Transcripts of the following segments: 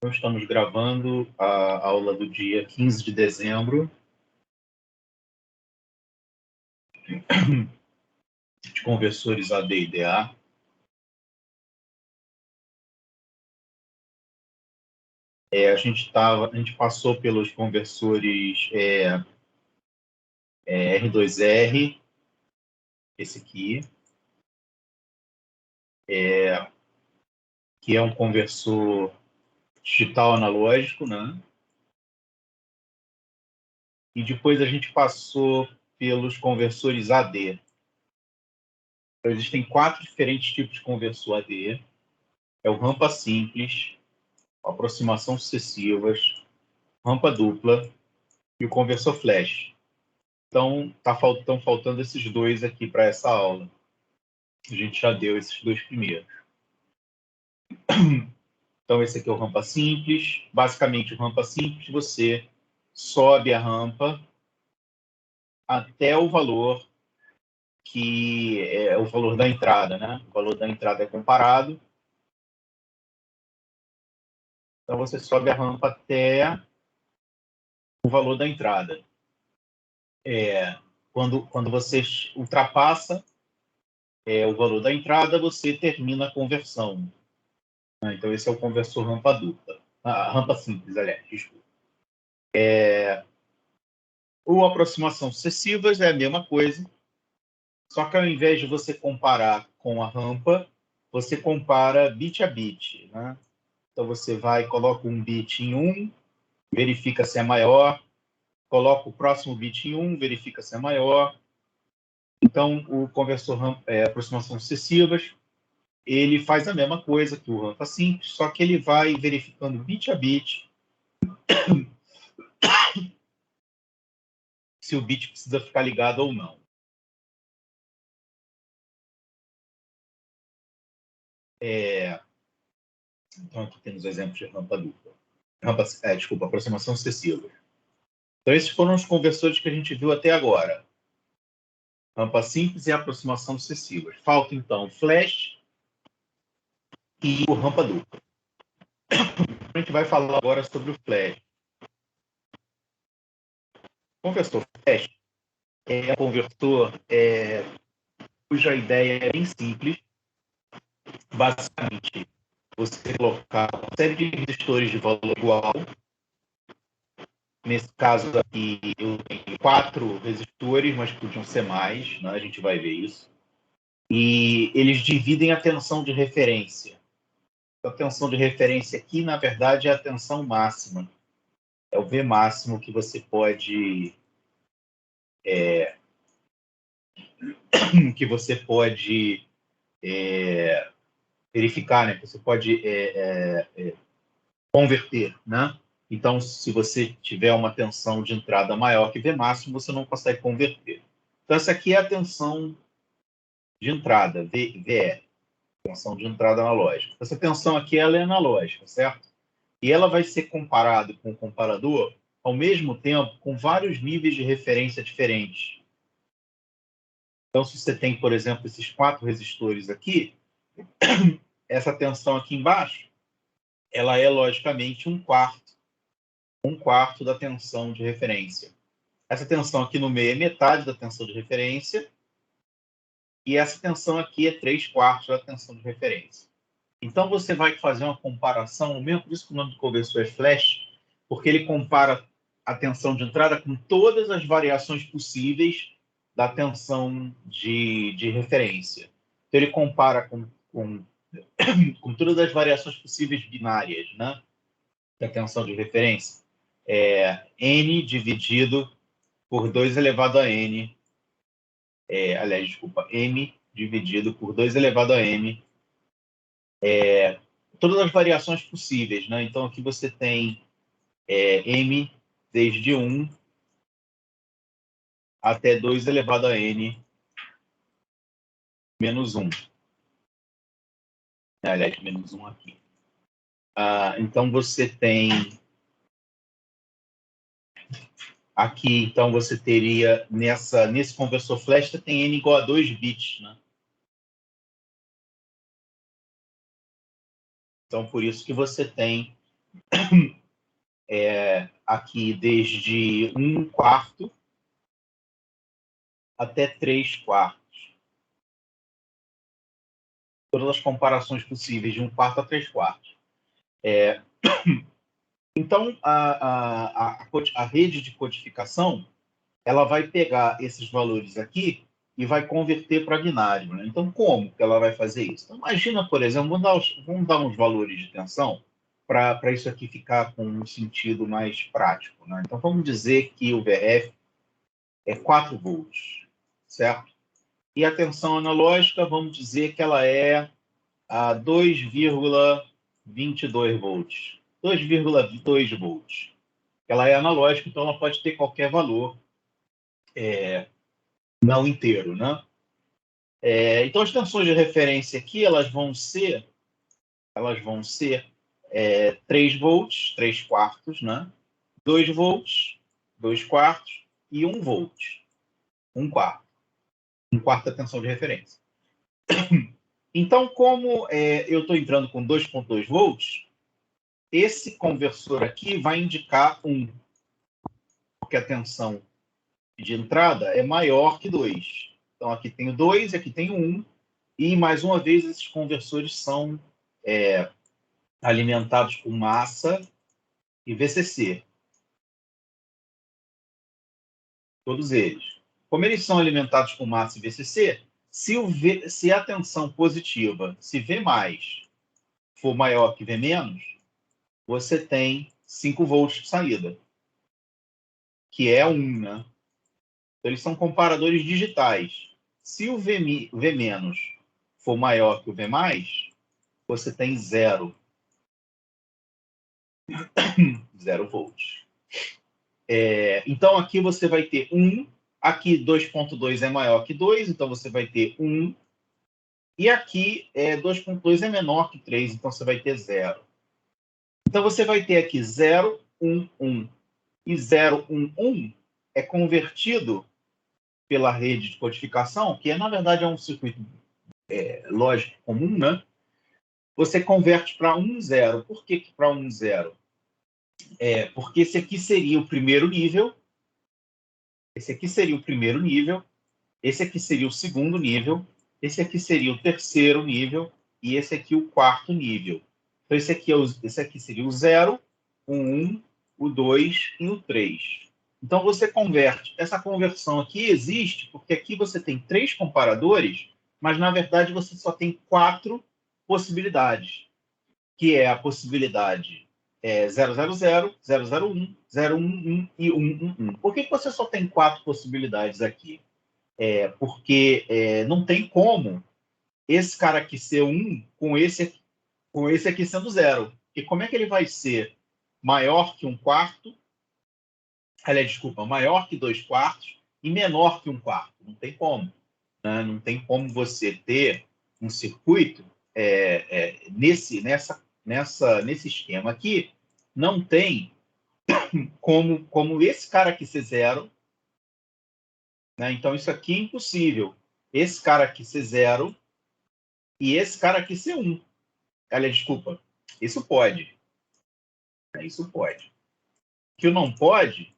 Então, estamos gravando a aula do dia 15 de dezembro de conversores AD e DA. A gente passou pelos conversores R2R, esse aqui, que é um conversor digital analógico, né? E depois a gente passou pelos conversores AD. Então, existem 4 diferentes tipos de conversor AD. É o rampa simples, aproximação sucessivas, rampa dupla e o conversor flash. Então, estão faltando esses dois aqui para essa aula. A gente já deu esses dois primeiros. Então, esse aqui é o rampa simples. Basicamente, o rampa simples, você sobe a rampa até o valor que é o valor da entrada, né? O valor da entrada é comparado. Então, você sobe a rampa até o valor da entrada. Quando você ultrapassa o valor da entrada, você termina a conversão. Então, esse é o conversor rampa dupla. Rampa simples, aliás, desculpa. O aproximação sucessivas é a mesma coisa, só que ao invés de você comparar com a rampa, você compara bit a bit, né? Então, você coloca um bit em 1, verifica se é maior, coloca o próximo bit em 1, verifica se é maior. Então, o conversor aproximação sucessivas, ele faz a mesma coisa que o rampa simples, só que ele vai verificando bit a bit se o bit precisa ficar ligado ou não. Então, aqui temos exemplos de rampa dupla. Aproximação sucessiva. Então, esses foram os conversores que a gente viu até agora. Rampa simples e aproximação sucessivas. Falta, então, flash e o rampa dupla. A gente vai falar agora sobre o flash. O conversor flash é um conversor cuja ideia é bem simples. Basicamente, você colocar uma série de resistores de valor igual. Nesse caso aqui, eu tenho 4 resistores, mas podiam ser mais, né? A gente vai ver isso. E eles dividem a tensão de referência. A tensão de referência aqui, na verdade, é a tensão máxima. É o V máximo que você pode verificar, né? Que você pode converter, né? Então, se você tiver uma tensão de entrada maior que V máximo, você não consegue converter. Então, essa aqui é a tensão de entrada, VE, tensão de entrada analógica. Essa tensão aqui ela é analógica, certo? E ela vai ser comparada com o comparador ao mesmo tempo com vários níveis de referência diferentes. Então, se você tem, por exemplo, esses 4 resistores aqui, essa tensão aqui embaixo, ela é, logicamente, um quarto da tensão de referência. Essa tensão aqui no meio é metade da tensão de referência, e essa tensão aqui é 3/4 da tensão de referência. Então, você vai fazer uma comparação, mesmo por isso que o nome do conversor é flash, porque ele compara a tensão de entrada com todas as variações possíveis da tensão de referência. Então, ele compara com todas as variações possíveis binárias, né, da tensão de referência. N dividido por 2 elevado a N, M dividido por 2 elevado a M, todas as variações possíveis, né? Então, aqui você tem M desde 1 até 2 elevado a N menos 1. Aliás, menos 1 aqui. Então, você tem aqui, então, você teria nesse conversor flash, você tem N igual a 2 bits, né? Então, por isso que você tem aqui desde 1/4 até 3/4. Todas as comparações possíveis de 1/4 a 3/4. Então, a rede de codificação ela vai pegar esses valores aqui e vai converter para binário. Né? Então, como que ela vai fazer isso? Então, imagina, por exemplo, vamos dar uns valores de tensão para isso aqui ficar com um sentido mais prático. Né? Então, vamos dizer que o VRF é 4 volts, certo? E a tensão analógica, vamos dizer que ela é a 2,22 volts. 2,2 volts. Ela é analógica, então ela pode ter qualquer valor não inteiro, né? Então, as tensões de referência aqui, elas vão ser 3 volts, 3/4, né? 2 volts, 2/4 e 1 volt, 1/4. 1/4 da tensão de referência. Então, como eu estou entrando com 2,2 volts, esse conversor aqui vai indicar 1, porque a tensão de entrada é maior que 2. Então, aqui tem o 2, aqui tem o 1, e, mais uma vez, esses conversores são alimentados por massa e VCC. Todos eles. Como eles são alimentados por massa e VCC, se a tensão positiva, se V+, for maior que V-, você tem 5 volts de saída, que é 1, né? Então, eles são comparadores digitais. Se o V- for maior que o V+, você tem 0 volts. Então, aqui você vai ter 1. Aqui, 2,2 é maior que 2, então você vai ter 1. E aqui, 2,2 é menor que 3, então você vai ter 0. Então, você vai ter aqui 0, 1, 1. E 0, 1, 1 é convertido pela rede de codificação, que na verdade é um circuito lógico comum, né? Você converte para 1, 0. Por que para 1, 0? Porque esse aqui seria o primeiro nível, esse aqui seria o primeiro nível, esse aqui seria o segundo nível, esse aqui seria o terceiro nível e esse aqui o quarto nível. Então, esse aqui seria o 0, o 1, o 2 e o 3. Então, você converte. Essa conversão aqui existe porque aqui você tem 3 comparadores, mas, na verdade, você só tem 4 possibilidades, que é a possibilidade 000, 001, 011 e 111. Por que você só tem 4 possibilidades aqui? Porque não tem como esse cara aqui ser 1 com esse aqui sendo 0. E como é que ele vai ser maior que 1/4? Aliás, desculpa, maior que 2/4 e menor que 1/4? Não tem como. Né? Não tem como você ter um circuito nesse esquema aqui. Não tem como esse cara aqui ser 0. Né? Então, isso aqui é impossível. Esse cara aqui ser 0 e esse cara aqui ser 1. Aliás, desculpa. Isso pode. Isso pode. O que não pode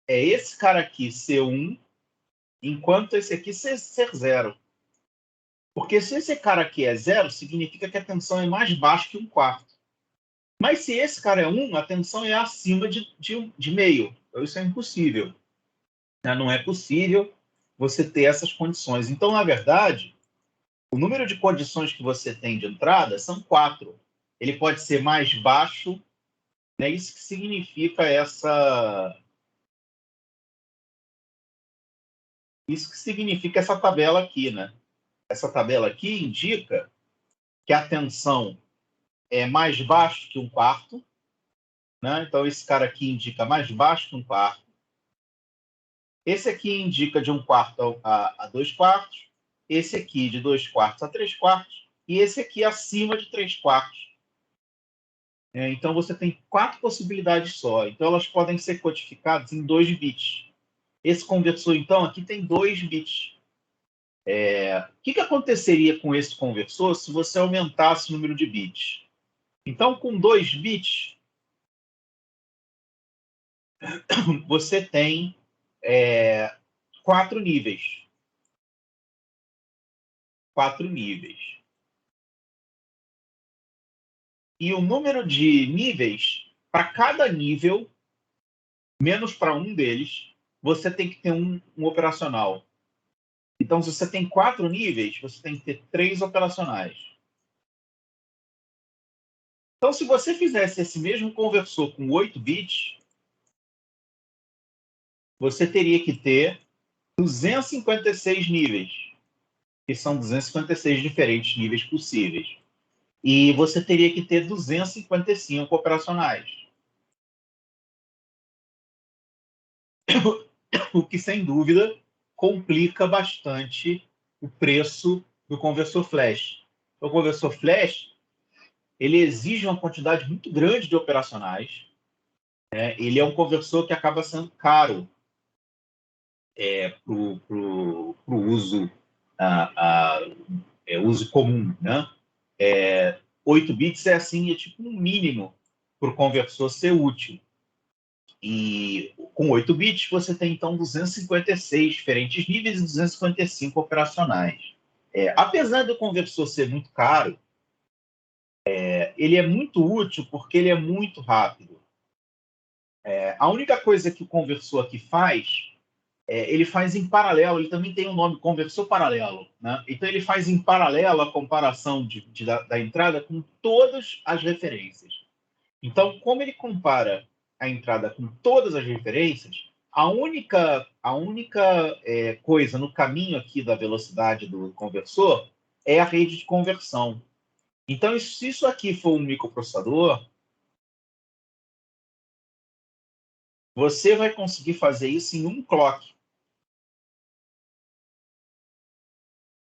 é esse cara aqui ser 1, enquanto esse aqui ser 0. Porque se esse cara aqui é 0, significa que a tensão é mais baixa que 1/4. Mas se esse cara é 1, a tensão é acima de meio. Então, isso é impossível. Né? Não é possível você ter essas condições. Então, na verdade, o número de condições que você tem de entrada são 4. Ele pode ser mais baixo, né? Isso que significa essa tabela aqui, né? Essa tabela aqui indica que a tensão é mais baixo que 1/4, né? Então, esse cara aqui indica mais baixo que 1/4. Esse aqui indica de 1/4 a 2/4. Esse aqui de 2/4 a 3/4. E esse aqui acima de 3/4. Então, você tem 4 possibilidades só. Então, elas podem ser codificadas em 2 bits. Esse conversor, então, aqui tem 2 bits. O que aconteceria com esse conversor se você aumentasse o número de bits? Então, com 2 bits, você tem 4 níveis. 4 níveis. E o número de níveis, para cada nível, menos para um deles, você tem que ter um operacional. Então, se você tem 4 níveis, você tem que ter 3 operacionais. Então, se você fizesse esse mesmo conversor com 8 bits, você teria que ter 256 níveis, que são 256 diferentes níveis possíveis. E você teria que ter 255 operacionais. O que, sem dúvida, complica bastante o preço do conversor flash. O conversor flash, ele exige uma quantidade muito grande de operacionais. Ele é um conversor que acaba sendo caro para o uso, uso comum, né? 8 bits é tipo um mínimo para o conversor ser útil. E com 8 bits você tem então 256 diferentes níveis e 255 operacionais. Apesar do conversor ser muito caro, ele é muito útil porque ele é muito rápido. A única coisa que o conversor aqui faz, ele faz em paralelo, ele também tem um nome, conversor paralelo, né? Então ele faz em paralelo a comparação da entrada com todas as referências. Então, como ele compara a entrada com todas as referências, a única coisa no caminho aqui da velocidade do conversor é a rede de conversão. Então, se isso aqui for um microprocessador, você vai conseguir fazer isso em um clock.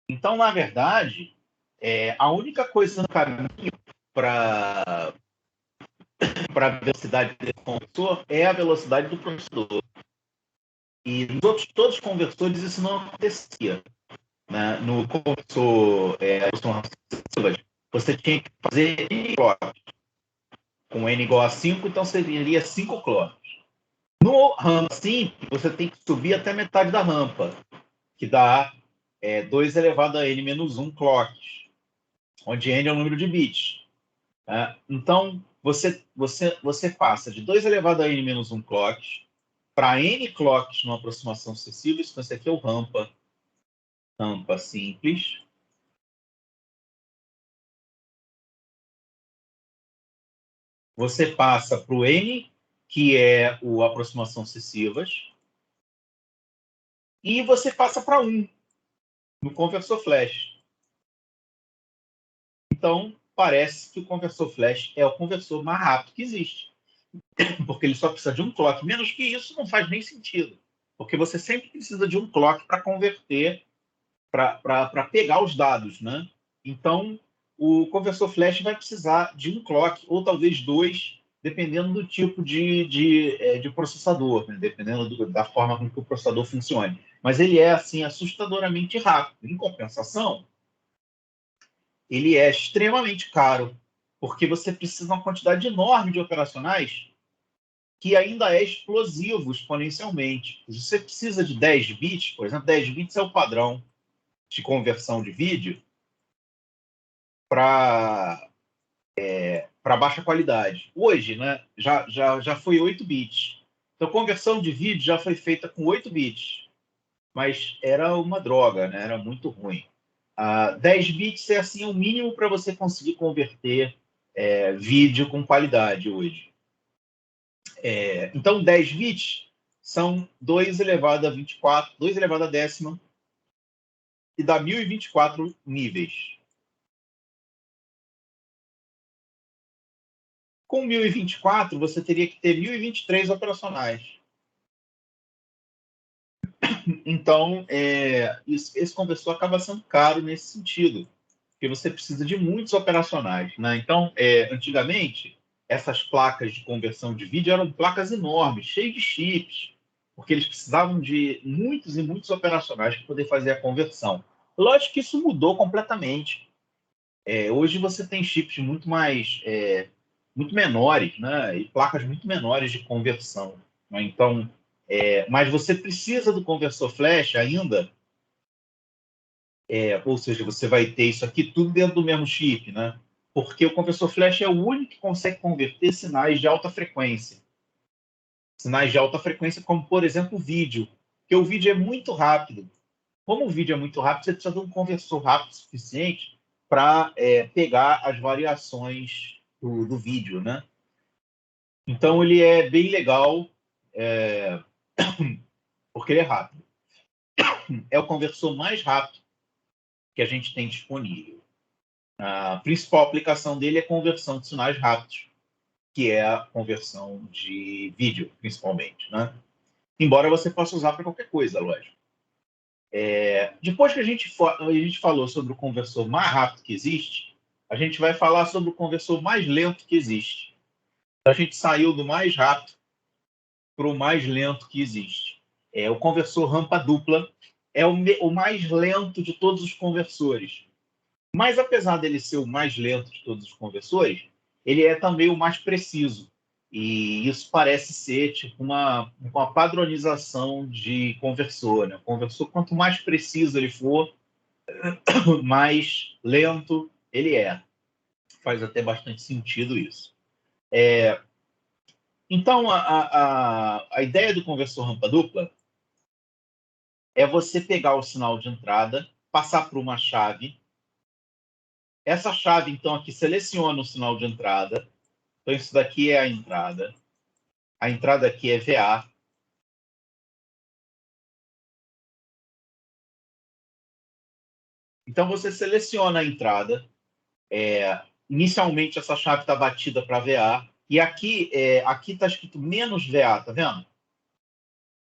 Então, na verdade, a única coisa no caminho para a velocidade desse conversor é a velocidade do processador. E nos outros todos os conversores isso não acontecia. Né? No conversor você tinha que fazer N clocks. Com N igual a 5, então seria 5 clocks. No rampa simples, você tem que subir até metade da rampa, que dá 2 elevado a N menos 1 clocks, onde N é o número de bits. Né? Então, você passa de 2 elevado a N menos 1 clocks para N clocks numa aproximação sucessiva. Então, esse aqui é o rampa simples. Você passa para o N, que é o aproximação sucessivas, e você passa para 1 no conversor flash. Então, parece que o conversor flash é o conversor mais rápido que existe, porque ele só precisa de um clock. Menos que isso não faz nem sentido, porque você sempre precisa de um clock para converter, para pegar os dados, né? Então, o conversor flash vai precisar de um clock, ou talvez 2, dependendo do tipo de processador, né? Dependendo da forma com que o processador funcione. Mas ele é, assim, assustadoramente rápido. Em compensação, ele é extremamente caro, porque você precisa de uma quantidade enorme de operacionais que ainda é explosivo exponencialmente. Você precisa de 10 bits, por exemplo, 10 bits é o padrão de conversão de vídeo para baixa qualidade. Hoje, né, já foi 8 bits. Então, a conversão de vídeo já foi feita com 8 bits, mas era uma droga, né? Era muito ruim. 10 bits é assim o mínimo para você conseguir converter vídeo com qualidade hoje. Então, 10 bits são 2 elevado a 24, 2 elevado a décima, e dá 1024 níveis. Com 1024, você teria que ter 1023 operacionais. Então, esse conversor acaba sendo caro nesse sentido, porque você precisa de muitos operacionais. Né? Então, antigamente, essas placas de conversão de vídeo eram placas enormes, cheias de chips, porque eles precisavam de muitos e muitos operacionais para poder fazer a conversão. Lógico que isso mudou completamente. Hoje você tem chips muito menores, né? E placas muito menores de conversão, né? Então, mas você precisa do conversor flash ainda, ou seja, você vai ter isso aqui tudo dentro do mesmo chip, né? Porque o conversor flash é o único que consegue converter sinais de alta frequência. Sinais de alta frequência, como, por exemplo, o vídeo. Porque o vídeo é muito rápido. Como o vídeo é muito rápido, você precisa de um conversor rápido o suficiente para pegar as variações do vídeo, né? Então, ele é bem legal, é, porque ele é rápido. É o conversor mais rápido que a gente tem disponível. A principal aplicação dele é conversão de sinais rápidos, que é a conversão de vídeo, principalmente, né? Embora você possa usar para qualquer coisa, lógico. Depois que a gente falou sobre o conversor mais rápido que existe, a gente vai falar sobre o conversor mais lento que existe. Então, a gente saiu do mais rápido para o mais lento que existe. O conversor rampa dupla é o mais lento de todos os conversores. Mas, apesar dele ser o mais lento de todos os conversores, ele é também o mais preciso. E isso parece ser tipo uma padronização de conversor, né? O conversor, quanto mais preciso ele for, mais lento ele é. Faz até bastante sentido isso. Então, a ideia do conversor rampa dupla é você pegar o sinal de entrada, passar por uma chave. Essa chave, então, aqui seleciona o sinal de entrada. Então, isso daqui é a entrada. A entrada aqui é VA. Então, você seleciona a entrada. Inicialmente, essa chave está batida para VA. E aqui está escrito menos VA, tá vendo?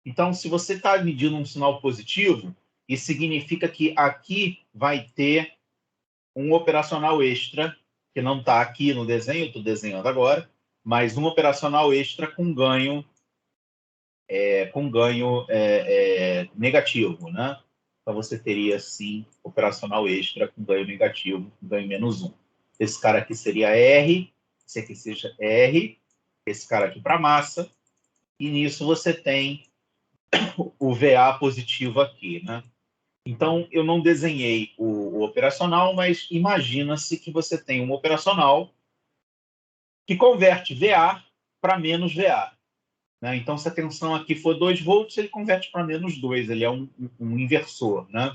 Então, se você está medindo um sinal positivo, isso significa que aqui vai ter um operacional extra, que não está aqui no desenho, eu estou desenhando agora, mas um operacional extra com ganho negativo, né? Então você teria, sim, operacional extra com ganho negativo, com ganho -1. Esse cara aqui seria R, esse aqui seja R, esse cara aqui para massa, e nisso você tem o VA positivo aqui, né? Então, eu não desenhei o operacional, mas imagina-se que você tem um operacional que converte VA para menos VA. Né? Então, se a tensão aqui for 2 volts, ele converte para -2. Ele é um inversor. Né?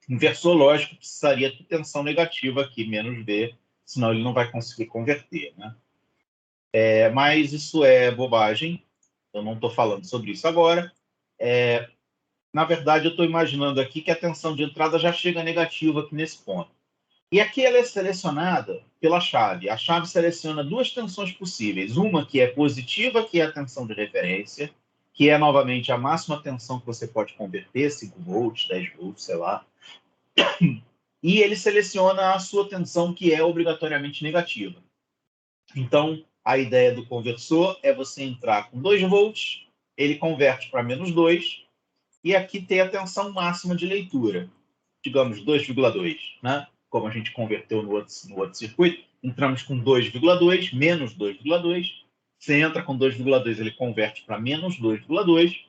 Inversor, lógico, precisaria de tensão negativa aqui, menos V, senão ele não vai conseguir converter. Né? Mas isso é bobagem. Eu não estou falando sobre isso agora. Na verdade, eu estou imaginando aqui que a tensão de entrada já chega negativa aqui nesse ponto. E aqui ela é selecionada pela chave. A chave seleciona duas tensões possíveis. Uma que é positiva, que é a tensão de referência, que é, novamente, a máxima tensão que você pode converter, 5 volts, 10 volts, sei lá. E ele seleciona a sua tensão, que é obrigatoriamente negativa. Então, a ideia do conversor é você entrar com 2 volts, ele converte para -2, e aqui tem a tensão máxima de leitura, digamos 2,2, né? Como a gente converteu no outro circuito, entramos com 2,2, menos 2,2. Você entra com 2,2, ele converte para menos 2,2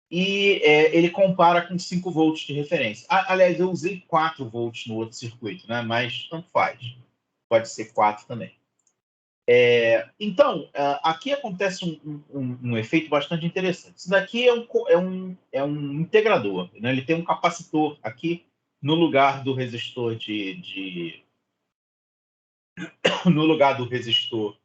e ele compara com 5 volts de referência. Aliás, eu usei 4 volts no outro circuito, né? Mas tanto faz. Pode ser 4 também. Então, aqui acontece um efeito bastante interessante. Isso daqui é um integrador, né? Ele tem um capacitor aqui no lugar do resistor no lugar do resistor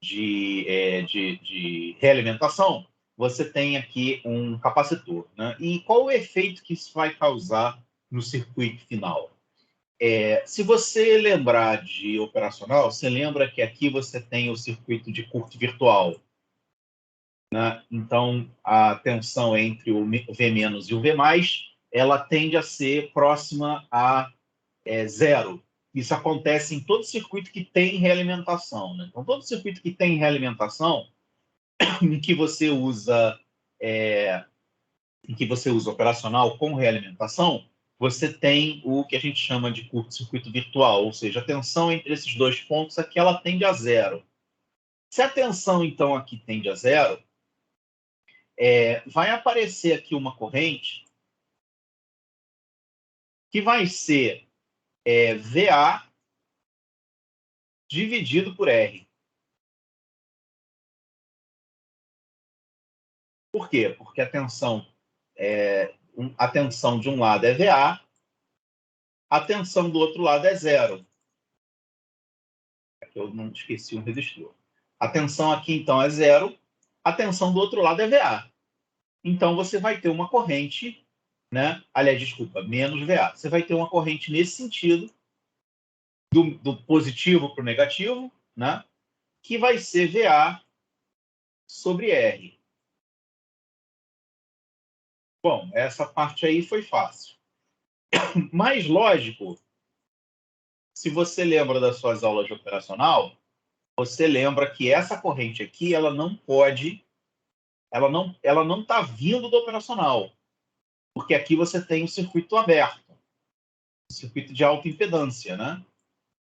de realimentação, você tem aqui um capacitor. Né? E qual o efeito que isso vai causar no circuito final? Se você lembrar de operacional, você lembra que aqui você tem o circuito de curto virtual. Né? Então, a tensão entre o V- e o V+, ela tende a ser próxima a zero. Isso acontece em todo circuito que tem realimentação. Né? Então, todo circuito que tem realimentação, em que você usa operacional com realimentação, você tem o que a gente chama de curto-circuito virtual, ou seja, a tensão entre esses dois pontos aqui ela tende a zero. Se a tensão, então, aqui tende a zero, vai aparecer aqui uma corrente que vai ser VA dividido por R. Por quê? Porque a tensão de um lado é VA, a tensão do outro lado é zero. Aqui eu não esqueci um resistor. A tensão aqui, então, é zero, a tensão do outro lado é VA. Então, você vai ter uma corrente, né? Aliás, desculpa, menos VA. Você vai ter uma corrente nesse sentido, do positivo para o negativo, né? Que vai ser VA sobre R. Bom, essa parte aí foi fácil. Mais lógico, se você lembra das suas aulas de operacional, você lembra que essa corrente aqui, ela não está vindo do operacional, porque aqui você tem o circuito aberto, o circuito de alta impedância, né?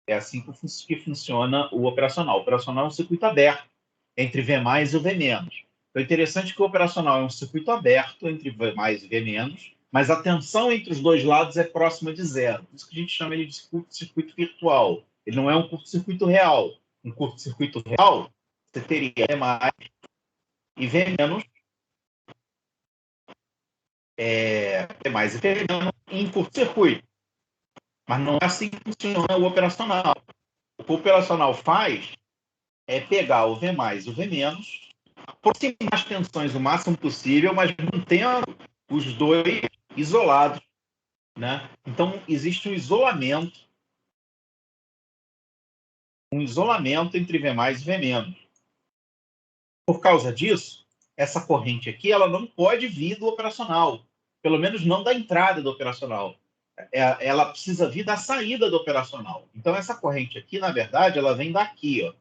É assim que funciona o operacional. O operacional é um circuito aberto entre V mais e o V menos. Então, é interessante que o operacional é um circuito aberto entre V mais e V menos, mas a tensão entre os dois lados é próxima de zero. Por isso que a gente chama ele de curto-circuito virtual. Ele não é um curto-circuito real. Um curto-circuito real, você teria V mais e V menos, V mais e V menos em curto-circuito. Mas não é assim que funciona o operacional. O que o operacional faz é pegar o V mais e o V menos, aproximar as tensões o máximo possível, mas mantendo os dois isolados, né? Então, existe um isolamento entre V mais e V menos. Por causa disso, essa corrente aqui ela não pode vir do operacional, pelo menos não da entrada do operacional. Ela precisa vir da saída do operacional. Então, essa corrente aqui, na verdade, ela vem daqui, ó.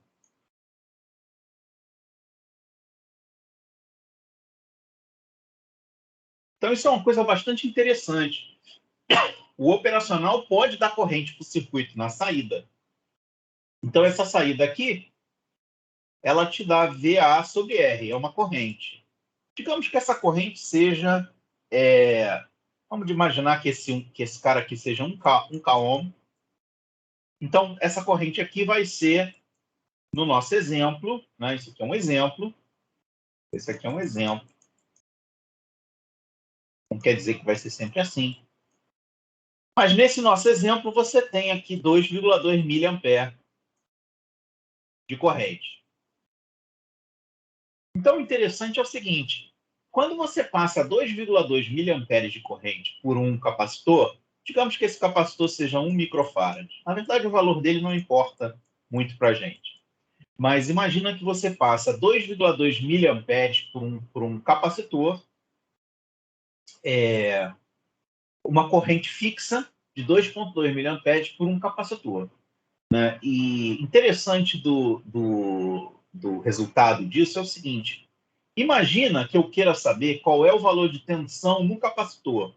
Então, isso é uma coisa bastante interessante. O operacional pode dar corrente para o circuito na saída. Então, essa saída aqui, ela te dá VA sobre R, é uma corrente. Digamos que essa corrente seja... vamos imaginar que esse cara aqui seja um K ohm. Então, essa corrente aqui vai ser, no nosso exemplo, né? Isso aqui é um exemplo. Esse aqui é um exemplo. Não quer dizer que vai ser sempre assim. Mas nesse nosso exemplo, você tem aqui 2,2 mA de corrente. Então, o interessante é o seguinte: quando você passa 2,2 mA de corrente por um capacitor, digamos que esse capacitor seja 1 microfarad. Na verdade, o valor dele não importa muito para a gente. Mas imagina que você passa 2,2 mA por um capacitor, uma corrente fixa de 2,2 mA por um capacitor. Né? E interessante do resultado disso é o seguinte: imagina que eu queira saber qual é o valor de tensão no capacitor.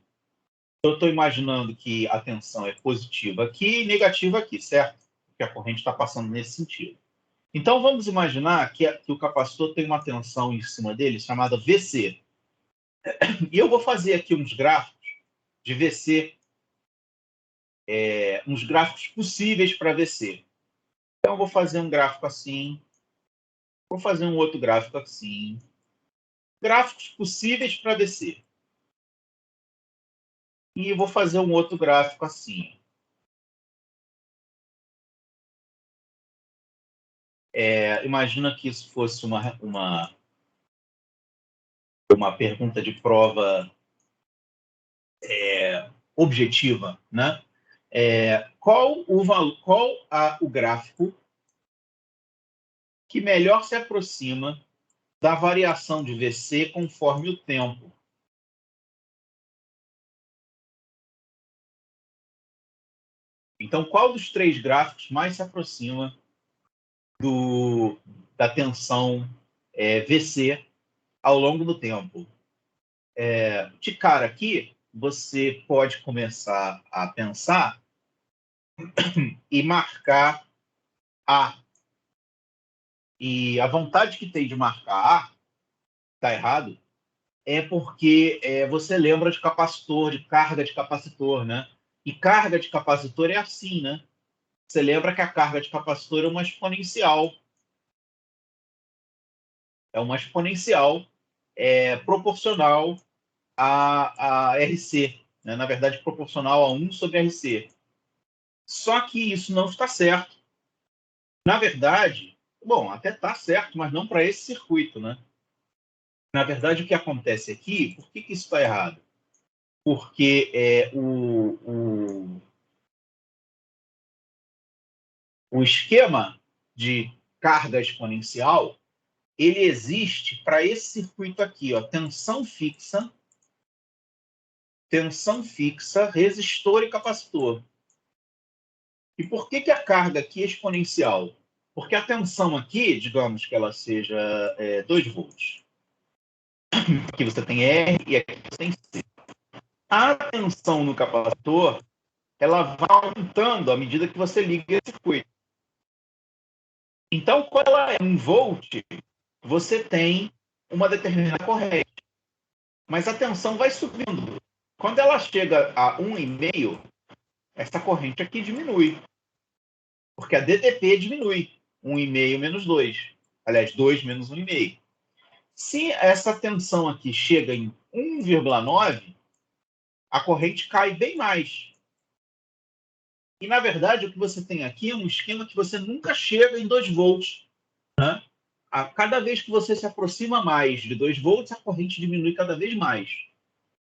Eu estou imaginando que a tensão é positiva aqui e negativa aqui, certo? Porque a corrente está passando nesse sentido. Então, vamos imaginar que o capacitor tem uma tensão em cima dele chamada VC. E eu vou fazer aqui uns gráficos de VC, uns gráficos possíveis para VC. Então, eu vou fazer um gráfico assim, vou fazer um outro gráfico assim. Gráficos possíveis para VC. E vou fazer um outro gráfico assim. Imagina que isso fosse uma pergunta de prova objetiva, né? Qual o gráfico que melhor se aproxima da variação de VC conforme o tempo? Então, qual dos três gráficos mais se aproxima da tensão VC ao longo do tempo? De cara aqui, você pode começar a pensar e marcar A. E a vontade que tem de marcar A, está errado, é porque você lembra de capacitor, de carga de capacitor, né? E carga de capacitor é assim, né? Você lembra que a carga de capacitor é uma exponencial proporcional a RC, né? Na verdade, proporcional a 1 sobre RC. Só que isso não está certo. Na verdade, bom, até está certo, mas não para esse circuito, né? Na verdade, o que acontece aqui, por que isso está errado? Porque o esquema de carga exponencial, ele existe para esse circuito aqui, ó, tensão fixa, resistor e capacitor. E por que a carga aqui é exponencial? Porque a tensão aqui, digamos que ela seja 2 volts. Aqui você tem R e aqui você tem C. A tensão no capacitor, ela vai aumentando à medida que você liga esse circuito. Então, quando ela é 1 volt, você tem uma determinada corrente. Mas a tensão vai subindo. Quando ela chega a 1,5, essa corrente aqui diminui. Porque a DTP diminui. 1,5 menos 2. Aliás, 2 menos 1,5. Se essa tensão aqui chega em 1,9, a corrente cai bem mais. E, na verdade, o que você tem aqui é um esquema que você nunca chega em 2 volts. Né? A cada vez que você se aproxima mais de 2 volts, a corrente diminui cada vez mais.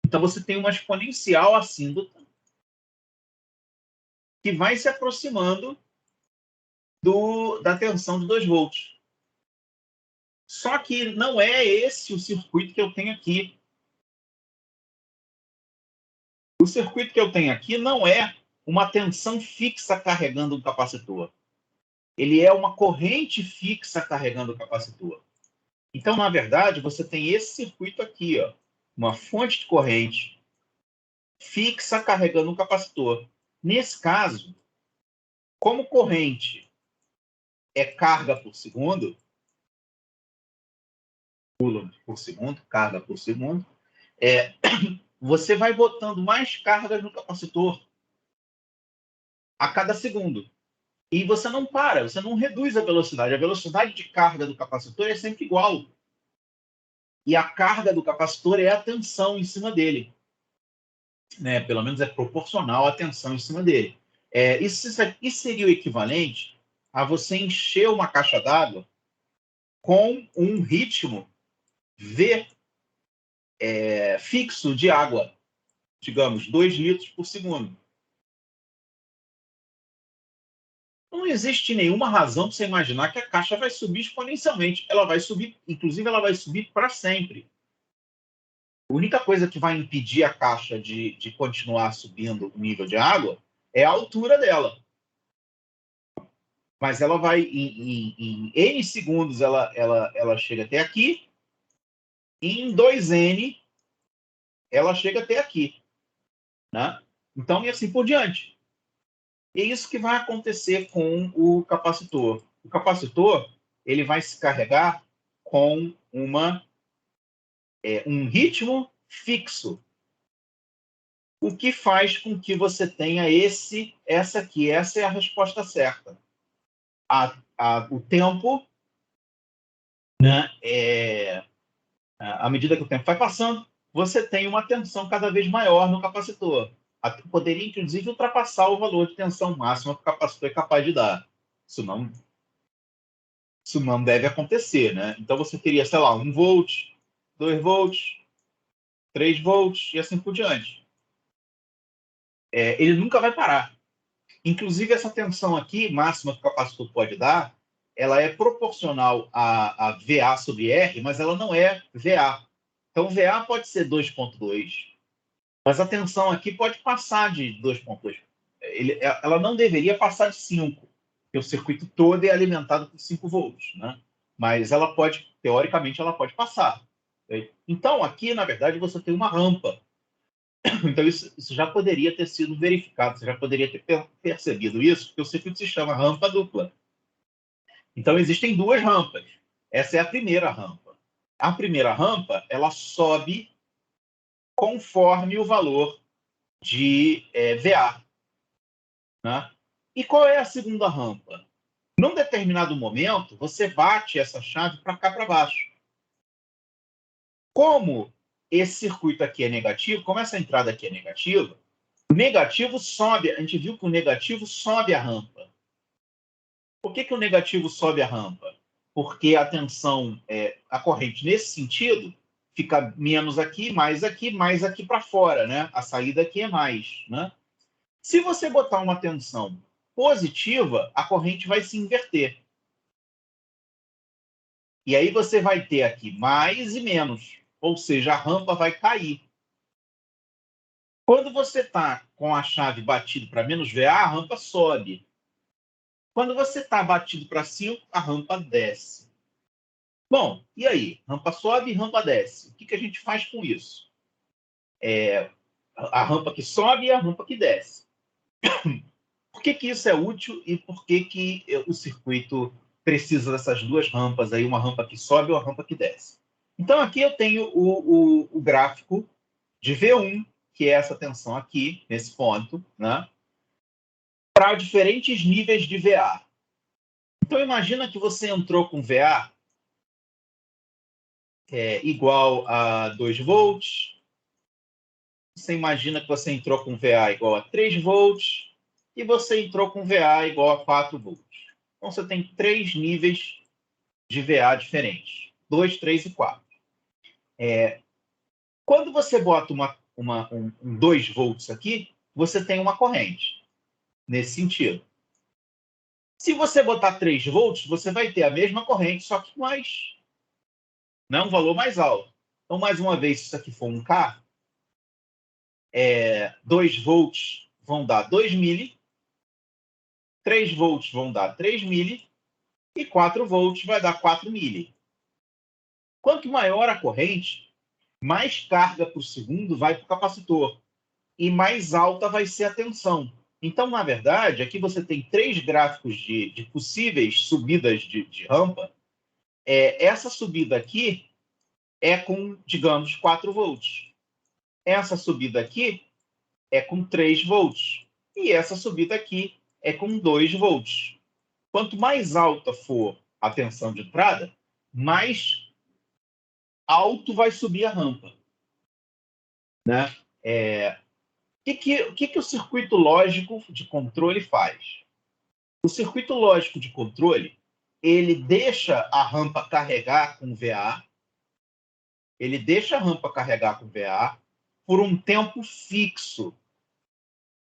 Então, você tem uma exponencial assíntota que vai se aproximando da tensão de 2 volts. Só que não é esse o circuito que eu tenho aqui. O circuito que eu tenho aqui não é uma tensão fixa carregando um capacitor. Ele é uma corrente fixa carregando o capacitor. Então, na verdade, você tem esse circuito aqui, ó, uma fonte de corrente fixa carregando um capacitor. Nesse caso, como corrente é carga por segundo, coulomb por segundo, carga por segundo, você vai botando mais cargas no capacitor a cada segundo. E você não para, você não reduz a velocidade. A velocidade de carga do capacitor é sempre igual. E a carga do capacitor é a tensão em cima dele. Né? Pelo menos é proporcional à tensão em cima dele. Isso aqui seria o equivalente a você encher uma caixa d'água com um ritmo V fixo de água, digamos, 2 litros por segundo. Não existe nenhuma razão para você imaginar que a caixa vai subir exponencialmente. Ela vai subir, inclusive, ela vai subir para sempre. A única coisa que vai impedir a caixa de continuar subindo o nível de água é a altura dela. Mas ela vai, em N segundos, ela chega até aqui, e em 2N, ela chega até aqui. Né? Então, e assim por diante. É isso que vai acontecer com o capacitor. O capacitor ele vai se carregar com um ritmo fixo, o que faz com que você tenha essa aqui. Essa é a resposta certa. O tempo, né, à medida que o tempo vai passando, você tem uma tensão cada vez maior no capacitor. Poderia, inclusive, ultrapassar o valor de tensão máxima que o capacitor é capaz de dar. Isso não deve acontecer, né? Então você teria, sei lá, 1 volt, 2 volts, 3 volts e assim por diante. Ele nunca vai parar. Inclusive, essa tensão aqui, máxima que o capacitor pode dar, ela é proporcional a VA sobre R, mas ela não é VA. Então, VA pode ser 2,2, mas a tensão aqui pode passar de 2,2. Ela não deveria passar de 5, porque o circuito todo é alimentado por 5 volts, né? Mas ela pode, teoricamente, ela pode passar. Então, aqui, na verdade, você tem uma rampa. Então, isso já poderia ter sido verificado, você já poderia ter percebido isso, porque o circuito se chama rampa dupla. Então, existem duas rampas. Essa é a primeira rampa. A primeira rampa, ela sobe conforme o valor de VA. Né? E qual é a segunda rampa? Num determinado momento, você bate essa chave para cá para baixo. Como esse circuito aqui é negativo, como essa entrada aqui é negativa, o negativo sobe, a gente viu que o negativo sobe a rampa. Por que o negativo sobe a rampa? Porque a tensão, a corrente nesse sentido, fica menos aqui mais aqui para fora, né? A saída aqui é mais, né? Se você botar uma tensão positiva, a corrente vai se inverter. E aí você vai ter aqui mais e menos, ou seja, a rampa vai cair. Quando você está com a chave batida para menos VA, a rampa sobe. Quando você está batido para 5, a rampa desce. Bom, e aí? Rampa sobe e rampa desce. O que a gente faz com isso? A rampa que sobe e a rampa que desce. Por que isso é útil e por que o circuito precisa dessas duas rampas aí, uma rampa que sobe e uma rampa que desce? Então, aqui eu tenho o gráfico de V1, que é essa tensão aqui, nesse ponto, né? Para diferentes níveis de VA. Então, imagina que você entrou com VA igual a 2 volts. Você imagina que você entrou com VA igual a 3 volts. E você entrou com VA igual a 4 volts. Então, você tem 3 níveis de VA diferentes. 2, 3 e 4. Quando você bota um 2 volts aqui, você tem uma corrente. Nesse sentido. Se você botar 3 volts, você vai ter a mesma corrente, só que mais, né, um valor mais alto. Então, mais uma vez, se isso aqui for um K, 2 volts vão dar 2 mili, 3 volts vão dar 3 mili e 4 volts vai dar 4 mili. Quanto maior a corrente, mais carga por segundo vai para o capacitor e mais alta vai ser a tensão. Então, na verdade, aqui você tem 3 gráficos de possíveis subidas de rampa. Essa subida aqui é com, digamos, 4 volts. Essa subida aqui é com 3 volts. E essa subida aqui é com 2 volts. Quanto mais alta for a tensão de entrada, mais alto vai subir a rampa. Né? O que o circuito lógico de controle faz? O circuito lógico de controle, ele deixa a rampa carregar com VA, ele deixa a rampa carregar com VA por um tempo fixo,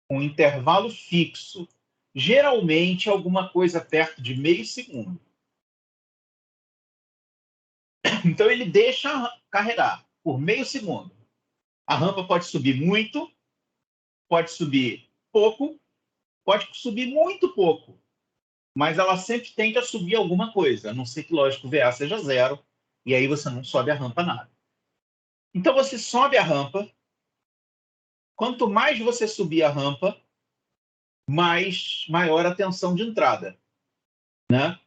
um intervalo fixo, geralmente alguma coisa perto de meio segundo. Então ele deixa carregar por meio segundo. A rampa pode subir muito, pode subir pouco, pode subir muito pouco, mas ela sempre tende a subir alguma coisa, a não ser que, lógico, o VA seja zero, e aí você não sobe a rampa nada. Então você sobe a rampa, quanto mais você subir a rampa, maior a tensão de entrada. Né?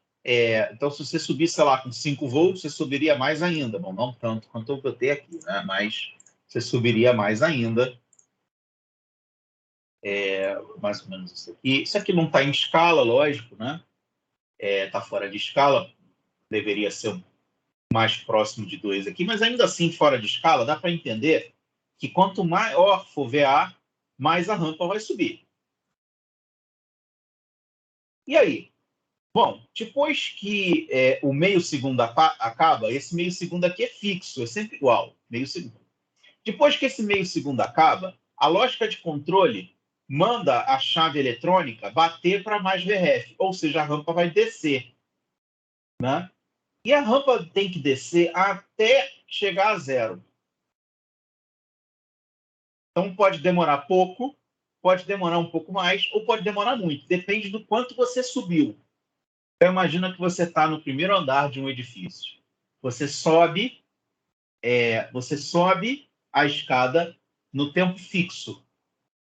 Então, se você subir, sei lá, com 5 volts, você subiria mais ainda. Bom, não tanto quanto eu botei aqui, né? Mas você subiria mais ainda. Mais ou menos isso aqui. Isso aqui não está em escala, lógico, né? Está fora de escala. Deveria ser mais próximo de 2 aqui, mas ainda assim, fora de escala, dá para entender que quanto maior for VA, mais a rampa vai subir. E aí? Bom, depois que o meio segundo acaba, esse meio segundo aqui é fixo, é sempre igual, meio segundo. Depois que esse meio segundo acaba, a lógica de controle manda a chave eletrônica bater para mais VRF, ou seja, a rampa vai descer. Né? E a rampa tem que descer até chegar a zero. Então pode demorar pouco, pode demorar um pouco mais, ou pode demorar muito. Depende do quanto você subiu. Então, imagina que você está no primeiro andar de um edifício. Você sobe a escada no tempo fixo,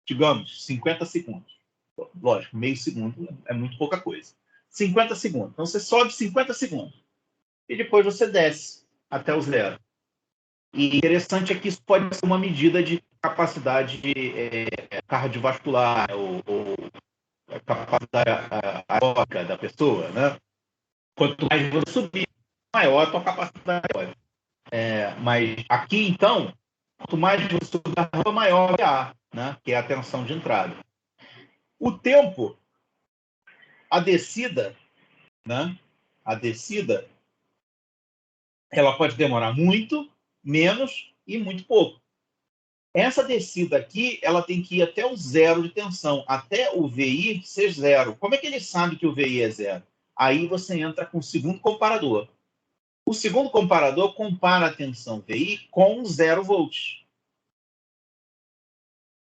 digamos, 50 segundos. Lógico, meio segundo é muito pouca coisa. 50 segundos. Então, você sobe 50 segundos. E depois você desce até o zero. E interessante é que isso pode ser uma medida de capacidade cardiovascular ou capacidade aeróbica da pessoa, né? Quanto mais você subir, maior a tua capacidade aeróbica. Mas aqui, então, quanto mais você subir a rampa, maior é a, né? Que é a tensão de entrada. O tempo, a descida, né? A descida, ela pode demorar muito, menos e muito pouco. Essa descida aqui, ela tem que ir até o zero de tensão, até o VI ser zero. Como é que ele sabe que o VI é zero? Aí você entra com o segundo comparador. O segundo comparador compara a tensão VI com 0 volts.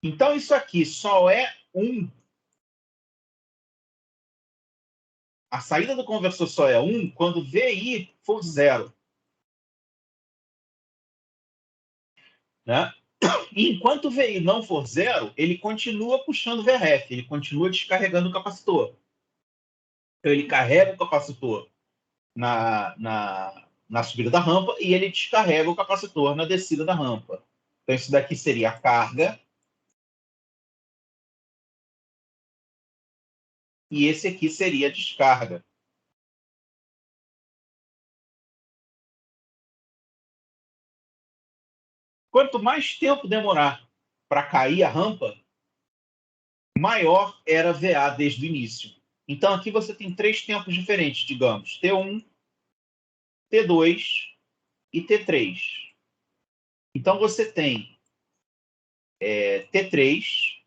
Então, isso aqui só é 1. A saída do conversor só é 1 quando VI for 0. Né? E enquanto o VI não for 0, ele continua puxando o VRF, ele continua descarregando o capacitor. Então, ele carrega o capacitor na subida da rampa e ele descarrega o capacitor na descida da rampa. Então, isso daqui seria a carga. E esse aqui seria a descarga. Quanto mais tempo demorar para cair a rampa, maior era VA desde o início. Então, aqui você tem 3 tempos diferentes, digamos, T1, T2 e T3. Então, você tem T3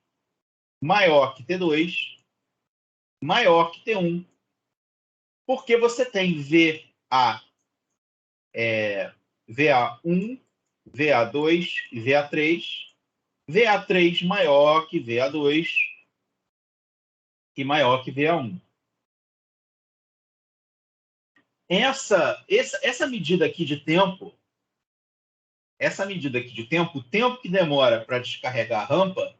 maior que T2, maior que T1, porque você tem VA1, VA2 e VA3. VA3 maior que VA2 e maior que VA1. Essa medida aqui de tempo, o tempo que demora para descarregar a rampa,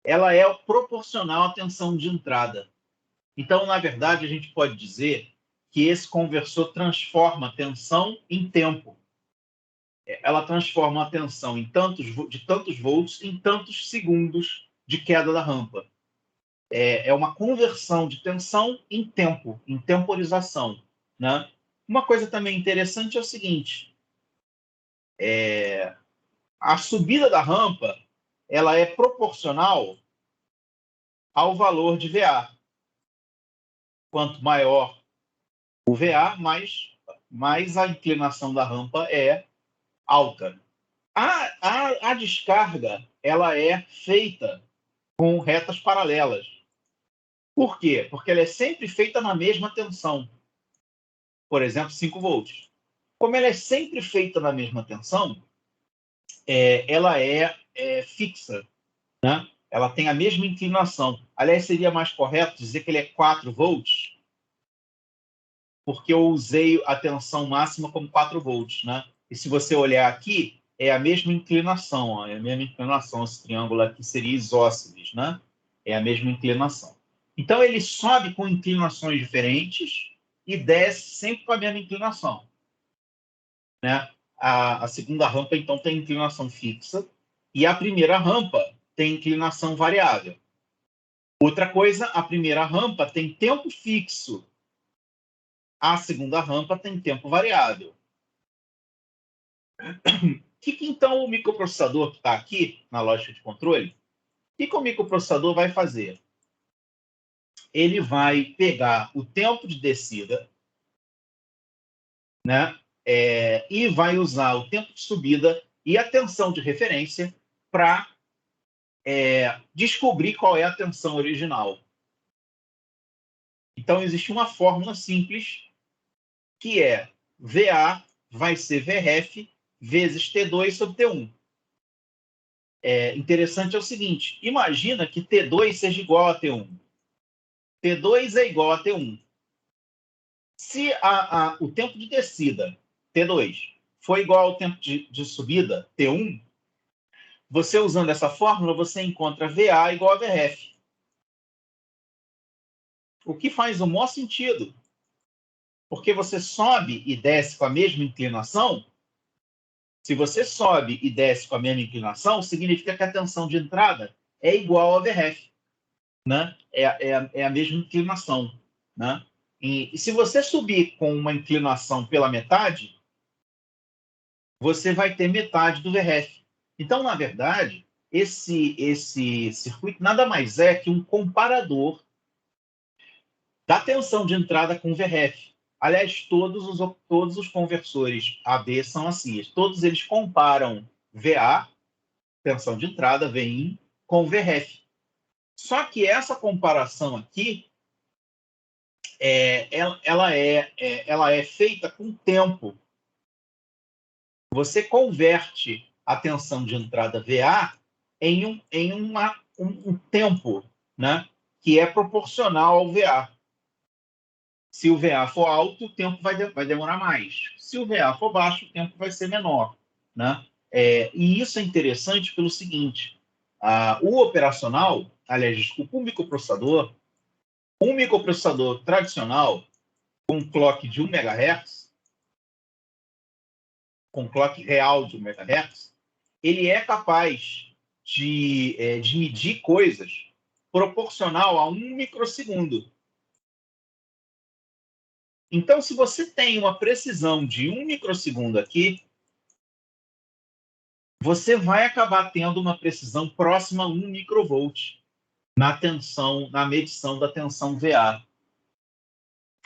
ela é proporcional à tensão de entrada. Então, na verdade, a gente pode dizer que esse conversor transforma a tensão em tempo. Ela transforma a tensão de tantos volts em tantos segundos de queda da rampa. É uma conversão de tensão em tempo, em temporização. Né? Uma coisa também interessante é o seguinte: a subida da rampa ela é proporcional ao valor de VA. Quanto maior o VA, mais a inclinação da rampa é alta. A descarga ela é feita com retas paralelas. Por quê? Porque ela é sempre feita na mesma tensão. Por exemplo, 5 volts. Como ela é sempre feita na mesma tensão, ela é fixa. Né? Ela tem a mesma inclinação. Aliás, seria mais correto dizer que ele é 4 volts, porque eu usei a tensão máxima como 4 volts. Né? E se você olhar aqui, é a mesma inclinação. Ó, é a mesma inclinação. Esse triângulo aqui seria isósceles. Né? É a mesma inclinação. Então, ele sobe com inclinações diferentes e desce sempre com a mesma inclinação. Né? A segunda rampa, então, tem inclinação fixa e a primeira rampa tem inclinação variável. Outra coisa, a primeira rampa tem tempo fixo. A segunda rampa tem tempo variável. O que então o microprocessador que está aqui na lógica de controle, o que o microprocessador vai fazer? Ele vai pegar o tempo de descida, né, e vai usar o tempo de subida e a tensão de referência para descobrir qual é a tensão original. Então, existe uma fórmula simples que é VA vai ser VRF vezes T2 sobre T1. Interessante é o seguinte, imagina que T2 seja igual a T1. T2 é igual a T1. Se o tempo de descida, T2, for igual ao tempo de subida, T1, você usando essa fórmula, você encontra VA igual a VRF. O que faz o maior sentido, porque você sobe e desce com a mesma inclinação. Se você sobe e desce com a mesma inclinação, significa que a tensão de entrada é igual a VRF, né? É a mesma inclinação, né? E se você subir com uma inclinação pela metade, você vai ter metade do VRF. Então, na verdade, esse circuito nada mais é que um comparador da tensão de entrada com VRF. Aliás, todos os conversores AB são assim. Todos eles comparam VA, tensão de entrada, VIN, com VRF. Só que essa comparação aqui, ela é feita com tempo. Você converte a tensão de entrada VA em um tempo, né, que é proporcional ao VA. Se o VA for alto, o tempo vai demorar mais. Se o VA for baixo, o tempo vai ser menor, né? E isso é interessante pelo seguinte: o operacional, aliás, desculpa, um microprocessador tradicional com clock de 1 MHz, com clock real de 1 MHz, ele é capaz de medir coisas proporcional a 1 microsegundo. Então, se você tem uma precisão de 1 microsegundo aqui, você vai acabar tendo uma precisão próxima a 1 microvolt na medição da tensão VA.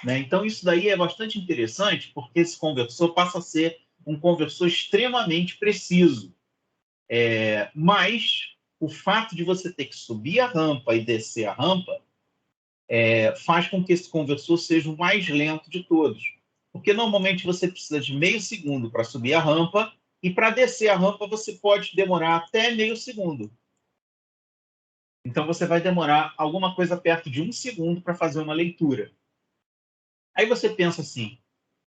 Né? Então, isso daí é bastante interessante, porque esse conversor passa a ser um conversor extremamente preciso. Mas o fato de você ter que subir a rampa e descer a rampa faz com que esse conversor seja o mais lento de todos. Porque normalmente você precisa de meio segundo para subir a rampa e para descer a rampa você pode demorar até meio segundo. Então você vai demorar alguma coisa perto de 1 segundo para fazer uma leitura. Aí você pensa assim,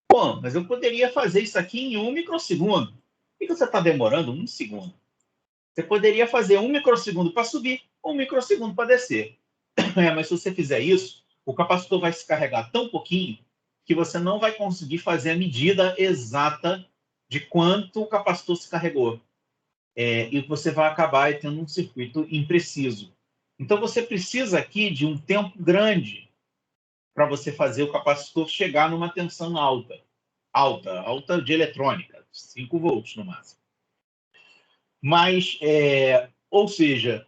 pô, mas eu poderia fazer isso aqui em 1 microsegundo. Por que você está demorando 1 segundo? Você poderia fazer 1 microsegundo para subir, 1 microsegundo para descer. Mas se você fizer isso, o capacitor vai se carregar tão pouquinho que você não vai conseguir fazer a medida exata de quanto o capacitor se carregou. E você vai acabar tendo um circuito impreciso. Então, você precisa aqui de um tempo grande para você fazer o capacitor chegar numa tensão alta de eletrônica, 5 volts no máximo. Mas, ou seja,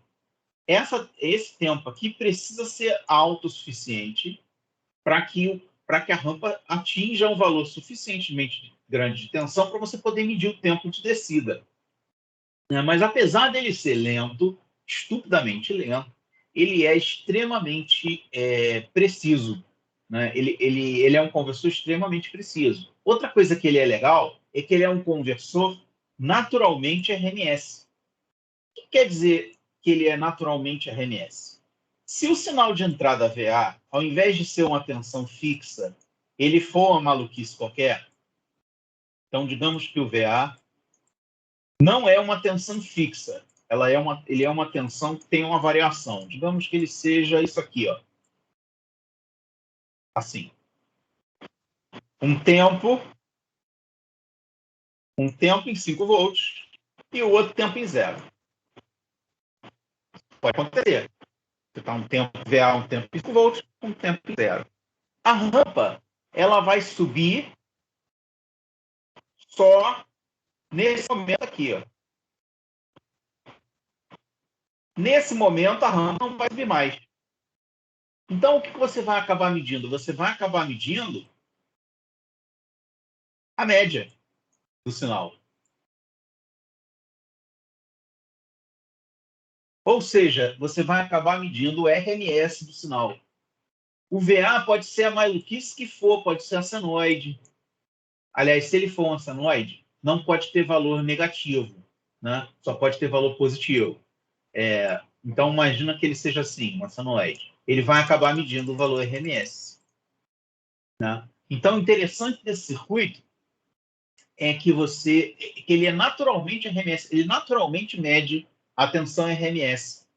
esse tempo aqui precisa ser alto o suficiente para que a rampa atinja um valor suficientemente grande de tensão para você poder medir o tempo de descida. Mas apesar dele ser lento, estupidamente lento, ele é extremamente preciso. Né? Ele é um conversor extremamente preciso. Outra coisa que ele é legal é que ele é um conversor naturalmente RMS. O que quer dizer que ele é naturalmente RMS? Se o sinal de entrada VA, ao invés de ser uma tensão fixa, ele for uma maluquice qualquer, então digamos que o VA não é uma tensão fixa, ele é uma tensão que tem uma variação. Digamos que ele seja isso aqui, ó. Assim. Um tempo em 5 volts e o outro tempo em 0. Pode acontecer. Você está um tempo VA, um tempo em 5 volts, um tempo em 0. A rampa, ela vai subir só nesse momento aqui, ó. Nesse momento, a rampa não vai subir mais. Então, o que você vai acabar medindo? Você vai acabar medindo a média do sinal. Ou seja, você vai acabar medindo o RMS do sinal. O VA pode ser a maluquice que for, pode ser a senoide. Aliás, se ele for um senoide, não pode ter valor negativo, né? Só pode ter valor positivo. Então, imagina que ele seja assim, uma senoide. Ele vai acabar medindo o valor RMS. Né? Então, o interessante desse circuito é que ele é naturalmente RMS, ele naturalmente mede a tensão RMS.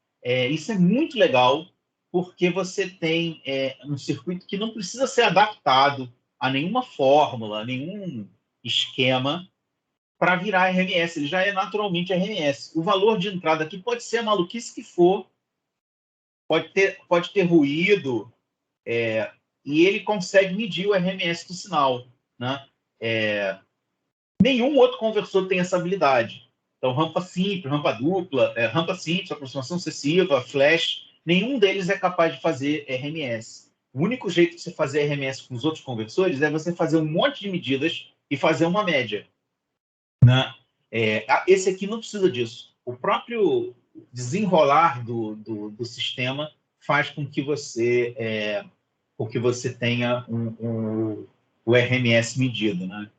Isso é muito legal, porque você tem um circuito que não precisa ser adaptado a nenhuma fórmula, a nenhum esquema para virar RMS. Ele já é naturalmente RMS. O valor de entrada aqui pode ser a maluquice que for, pode ter ruído, e ele consegue medir o RMS do sinal, né? Nenhum outro conversor tem essa habilidade. Então, rampa simples, rampa dupla, rampa simples, aproximação sucessiva, flash, nenhum deles é capaz de fazer RMS. O único jeito de você fazer RMS com os outros conversores é você fazer um monte de medidas e fazer uma média, né? Esse aqui não precisa disso. O próprio desenrolar do sistema faz com que você tenha o RMS medido, né?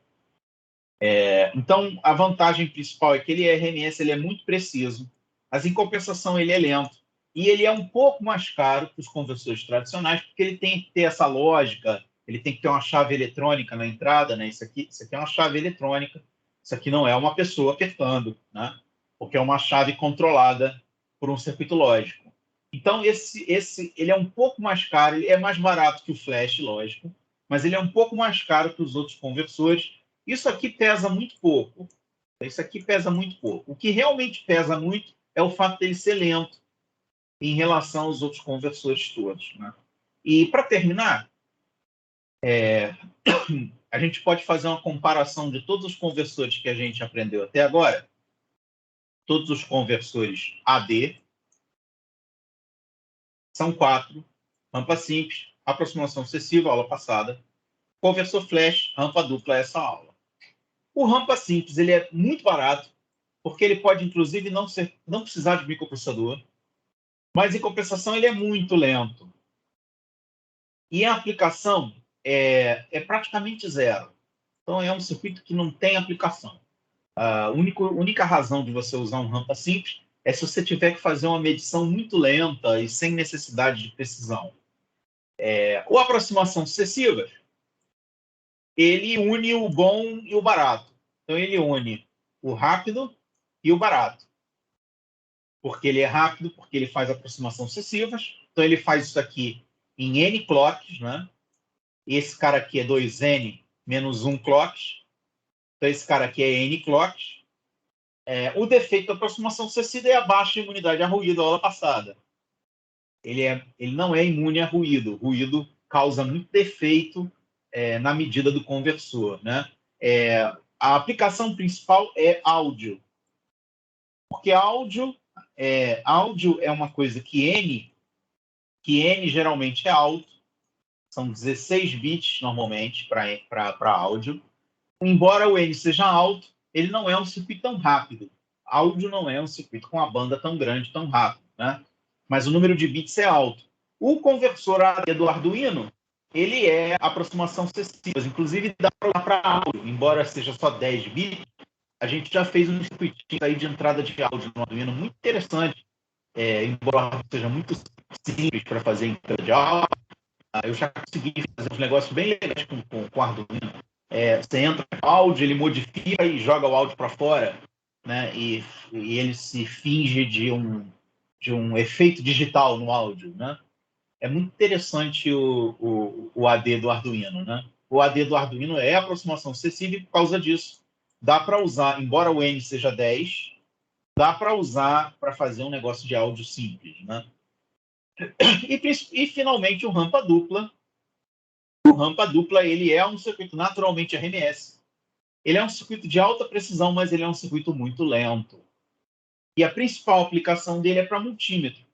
Então, a vantagem principal é que ele RMS, ele é muito preciso, mas em compensação ele é lento, e ele é um pouco mais caro que os conversores tradicionais, porque ele tem que ter essa lógica, ele tem que ter uma chave eletrônica na entrada, né? Isso aqui é uma chave eletrônica, isso aqui não é uma pessoa apertando, né? Porque é uma chave controlada por um circuito lógico. Então, ele é um pouco mais caro, ele é mais barato que o flash, lógico, mas ele é um pouco mais caro que os outros conversores. Isso aqui pesa muito pouco. Isso aqui pesa muito pouco. O que realmente pesa muito é o fato dele ser lento em relação aos outros conversores todos, né? E, para terminar, a gente pode fazer uma comparação de todos os conversores que a gente aprendeu até agora. Todos os conversores AD são 4. Rampa simples, aproximação sucessiva, aula passada. Conversor flash, rampa dupla, essa aula. O rampa simples ele é muito barato, porque ele pode, inclusive, não precisar de microprocessador, mas, em compensação, ele é muito lento. E a aplicação é praticamente zero. Então, é um circuito que não tem aplicação. A única razão de você usar um rampa simples é se você tiver que fazer uma medição muito lenta e sem necessidade de precisão. Ou aproximação sucessiva, ele une o bom e o barato. Então, ele une o rápido e o barato. Porque ele é rápido, porque ele faz aproximações sucessivas. Então, ele faz isso aqui em N clocks, né? Esse cara aqui é 2N menos 1 clocks. Então, esse cara aqui é N clocks. O defeito da aproximação sucessiva é a baixa imunidade a ruído, a aula passada. Ele não é imune a ruído. Ruído causa muito defeito na medida do conversor, né? A aplicação principal é áudio. Porque áudio é uma coisa que N geralmente é alto, são 16 bits normalmente para áudio. Embora o N seja alto, ele não é um circuito tão rápido. Áudio não é um circuito com uma banda tão grande, tão rápido, né? Mas o número de bits é alto. O conversor AD do Arduino, ele é aproximação sucessiva, inclusive dá para usar para áudio, embora seja só 10 bits. A gente já fez um circuitinho aí de entrada de áudio no Arduino muito interessante, embora seja muito simples para fazer entrada de áudio. Eu já consegui fazer uns negócios bem legais com o Arduino. Você entra no áudio, ele modifica e joga o áudio para fora, né? E ele se finge de um efeito digital no áudio, né? É muito interessante o AD do Arduino, né? O AD do Arduino é aproximação sucessiva e, por causa disso, dá para usar, embora o N seja 10, dá para usar para fazer um negócio de áudio simples, né? E finalmente, o rampa dupla. O rampa dupla ele é um circuito naturalmente RMS. Ele é um circuito de alta precisão, mas ele é um circuito muito lento. E a principal aplicação dele é para multímetro.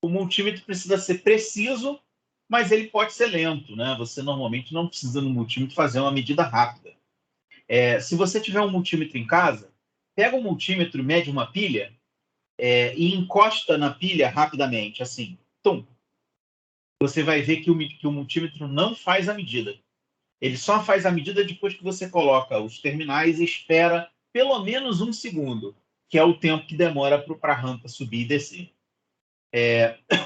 O multímetro precisa ser preciso, mas ele pode ser lento, né? Você normalmente não precisa no multímetro fazer uma medida rápida. Se você tiver um multímetro em casa, pega um multímetro, mede uma pilha e encosta na pilha rapidamente, assim, tum. Você vai ver que o multímetro não faz a medida. Ele só faz a medida depois que você coloca os terminais e espera pelo menos 1 segundo, que é o tempo que demora para a rampa subir e descer.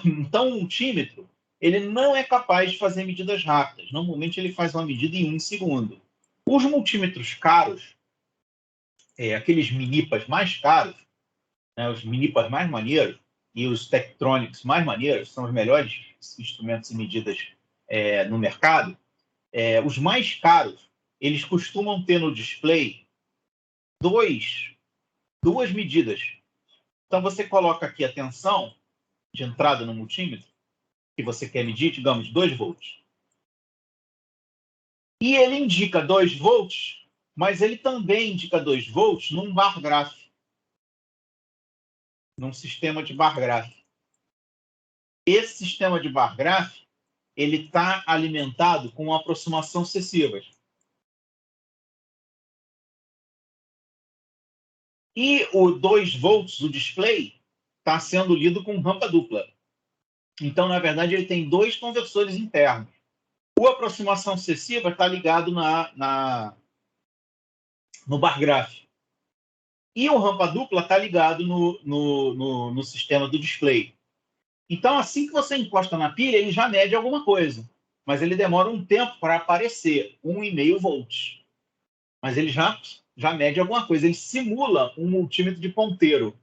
Então, o multímetro ele não é capaz de fazer medidas rápidas. Normalmente, ele faz uma medida em 1 segundo. Os multímetros caros, aqueles minipas mais caros, né, os Minipas mais maneiros e os Tektronix mais maneiros, são os melhores instrumentos e medidas no mercado, os mais caros, eles costumam ter no display duas medidas. Então, você coloca aqui a tensão de entrada no multímetro, que você quer medir, digamos, 2 volts. E ele indica 2 volts, mas ele também indica 2 volts num bar graph, num sistema de bar graph. Esse sistema de bar graph, ele está alimentado com aproximação sucessivas. E o 2 volts, o display, está sendo lido com rampa dupla. Então, na verdade, ele tem 2 conversores internos. O aproximação sucessiva está ligado no bar graph. E o rampa dupla está ligado no sistema do display. Então, assim que você encosta na pilha, ele já mede alguma coisa. Mas ele demora um tempo para aparecer, 1,5 volts. Mas ele já mede alguma coisa. Ele simula um multímetro de ponteiro,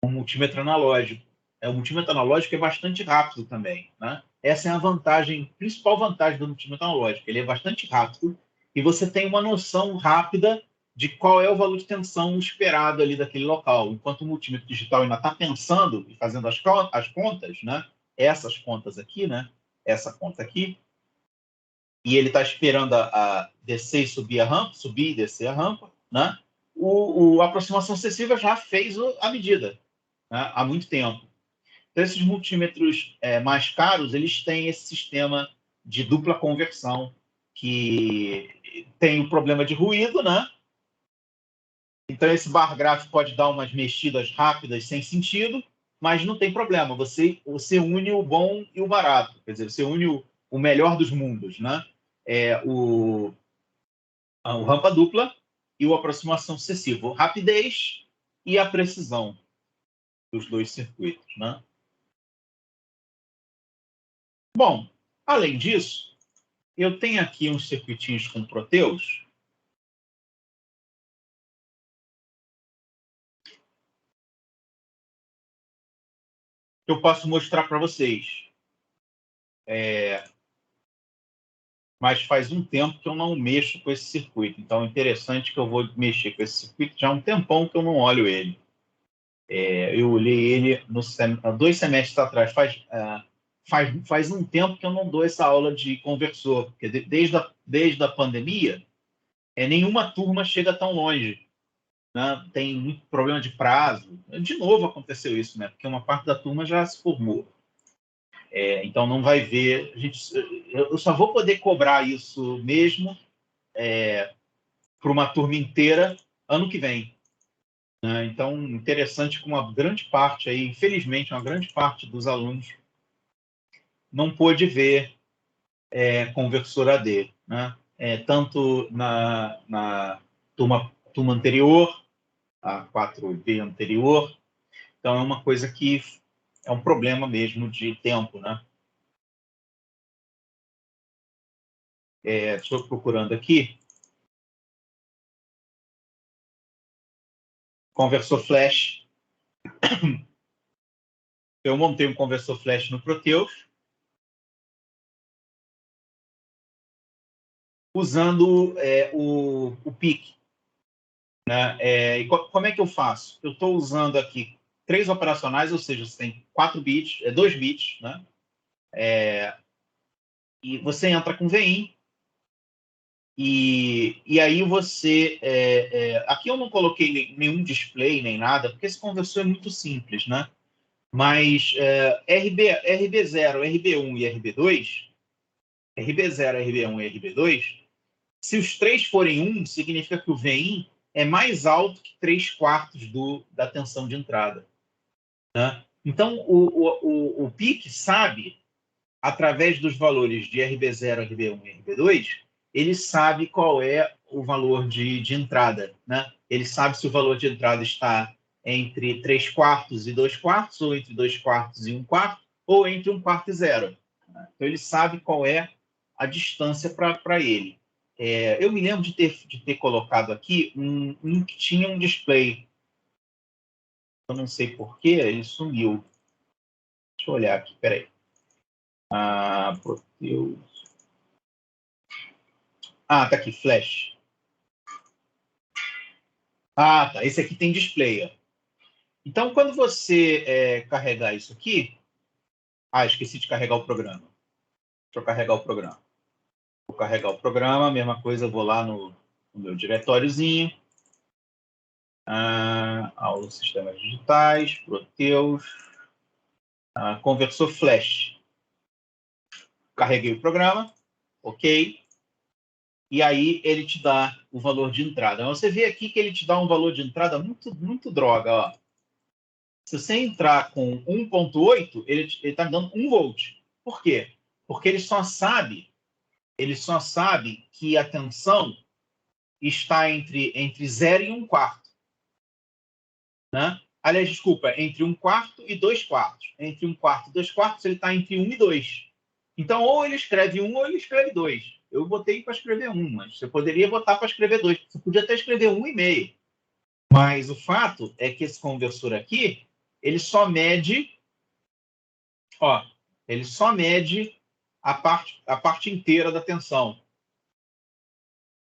um multímetro analógico. O multímetro analógico é bastante rápido também, né? Essa é a vantagem, principal vantagem do multímetro analógico. Ele é bastante rápido e você tem uma noção rápida de qual é o valor de tensão esperado ali daquele local. Enquanto o multímetro digital ainda está pensando e fazendo as contas, né? Essas contas aqui, né? Essa conta aqui, e ele está esperando a descer e subir a rampa, subir e descer a rampa, né? A aproximação sucessiva já fez a medida, né? Há muito tempo. Então, esses multímetros mais caros, eles têm esse sistema de dupla conversão, que tem o problema de ruído, né? Então, esse bar gráfico pode dar umas mexidas rápidas sem sentido, mas não tem problema. Você une o bom e o barato. Quer dizer, você une o melhor dos mundos, né? O rampa dupla e o aproximação sucessiva. A rapidez e a precisão dos 2 circuitos, né? Bom, além disso, eu tenho aqui uns circuitinhos com Proteus. Eu posso mostrar para vocês. Mas faz um tempo que eu não mexo com esse circuito. Então, é interessante que eu vou mexer com esse circuito. Já há um tempão que eu não olho ele. Eu olhei ele há 2 semestres atrás. Faz um tempo que eu não dou essa aula de conversor. Porque desde a pandemia, nenhuma turma chega tão longe. Né? Tem muito problema de prazo. De novo aconteceu isso, né? Porque uma parte da turma já se formou. Então não vai ver. Eu só vou poder cobrar isso mesmo para uma turma inteira ano que vem. Né? Então, interessante que uma grande parte aí, infelizmente, uma grande parte dos alunos não pôde ver conversor AD, né? Tanto na turma anterior, a 4B anterior. Então, é uma coisa que é um problema mesmo de tempo, né? Estou procurando aqui. Conversor flash. Eu montei um conversor flash no Proteus, usando o PIC. Né? E como é que eu faço? Eu estou usando aqui 3 operacionais, ou seja, você tem 4 bits, 2 bits, né? E você entra com VIN, e aí você... aqui eu não coloquei nenhum display, nem nada, porque esse conversor é muito simples, né? Mas RB0, RB1 e RB2, RB0, RB1 e RB2, se os 3 forem 1, significa que o VIN é mais alto que 3/4 da tensão de entrada. Né? Então, o PIC sabe, através dos valores de RB0, RB1 e RB2, ele sabe qual é o valor de entrada. Né? Ele sabe se o valor de entrada está entre 3/4 e 2/4, ou entre 2/4 e 1/4, ou entre 1/4 e 0. Então, ele sabe qual é a distância para ele. Eu me lembro de ter colocado aqui um que tinha um display Eu não sei por que ele sumiu. Deixa eu olhar aqui, peraí. Proteus. Tá aqui, Flash. Tá. Esse aqui tem display. Ó. Então, quando você carregar isso aqui... esqueci de carregar o programa. Deixa eu carregar o programa. Vou carregar o programa, mesma coisa, eu vou lá no meu diretóriozinho. Aula Sistemas Digitais, Proteus, Conversor Flash. Carreguei o programa, ok. E aí ele te dá o valor de entrada. Você vê aqui que ele te dá um valor de entrada muito, muito droga. Ó. Se você entrar com 1.8, ele está dando 1 volt. Por quê? Porque ele só sabe que a tensão está entre 0 e 1/4. Né? Aliás, desculpa, entre 1/4 e 2/4. Entre 1/4 e 2/4, ele está entre 1 e 2. Então, ou ele escreve 1 ou ele escreve 2. Eu botei para escrever 1, mas você poderia botar para escrever 2. Você podia até escrever 1,5. Mas o fato é que esse conversor aqui, ele só mede, ele só mede a parte inteira da tensão.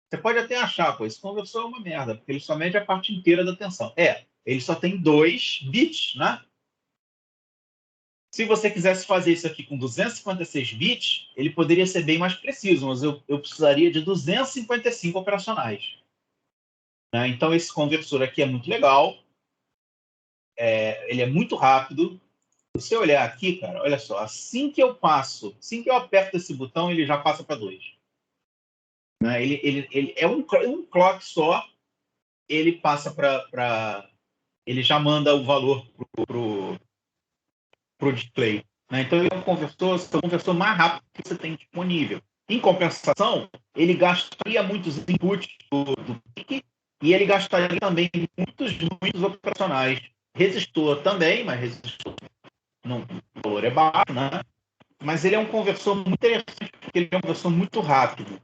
Você pode até achar, esse conversor é uma merda, porque ele só mede a parte inteira da tensão. Ele só tem 2 bits, né? Se você quisesse fazer isso aqui com 256 bits, ele poderia ser bem mais preciso, mas eu precisaria de 255 operacionais. Né? Então, esse conversor aqui é muito legal. Ele é muito rápido. Se você olhar aqui, cara, olha só, assim que eu aperto esse botão, ele já passa para 2. Né? Ele é um clock só, ele passa para... Ele já manda o valor para o display. Né? Então, ele é um conversor mais rápido que você tem disponível. Em compensação, ele gastaria muitos inputs do PIC e ele gastaria também muitos operacionais. Resistor também, mas resistor o valor é baixo, né? Mas ele é um conversor muito interessante, porque ele é um conversor muito rápido.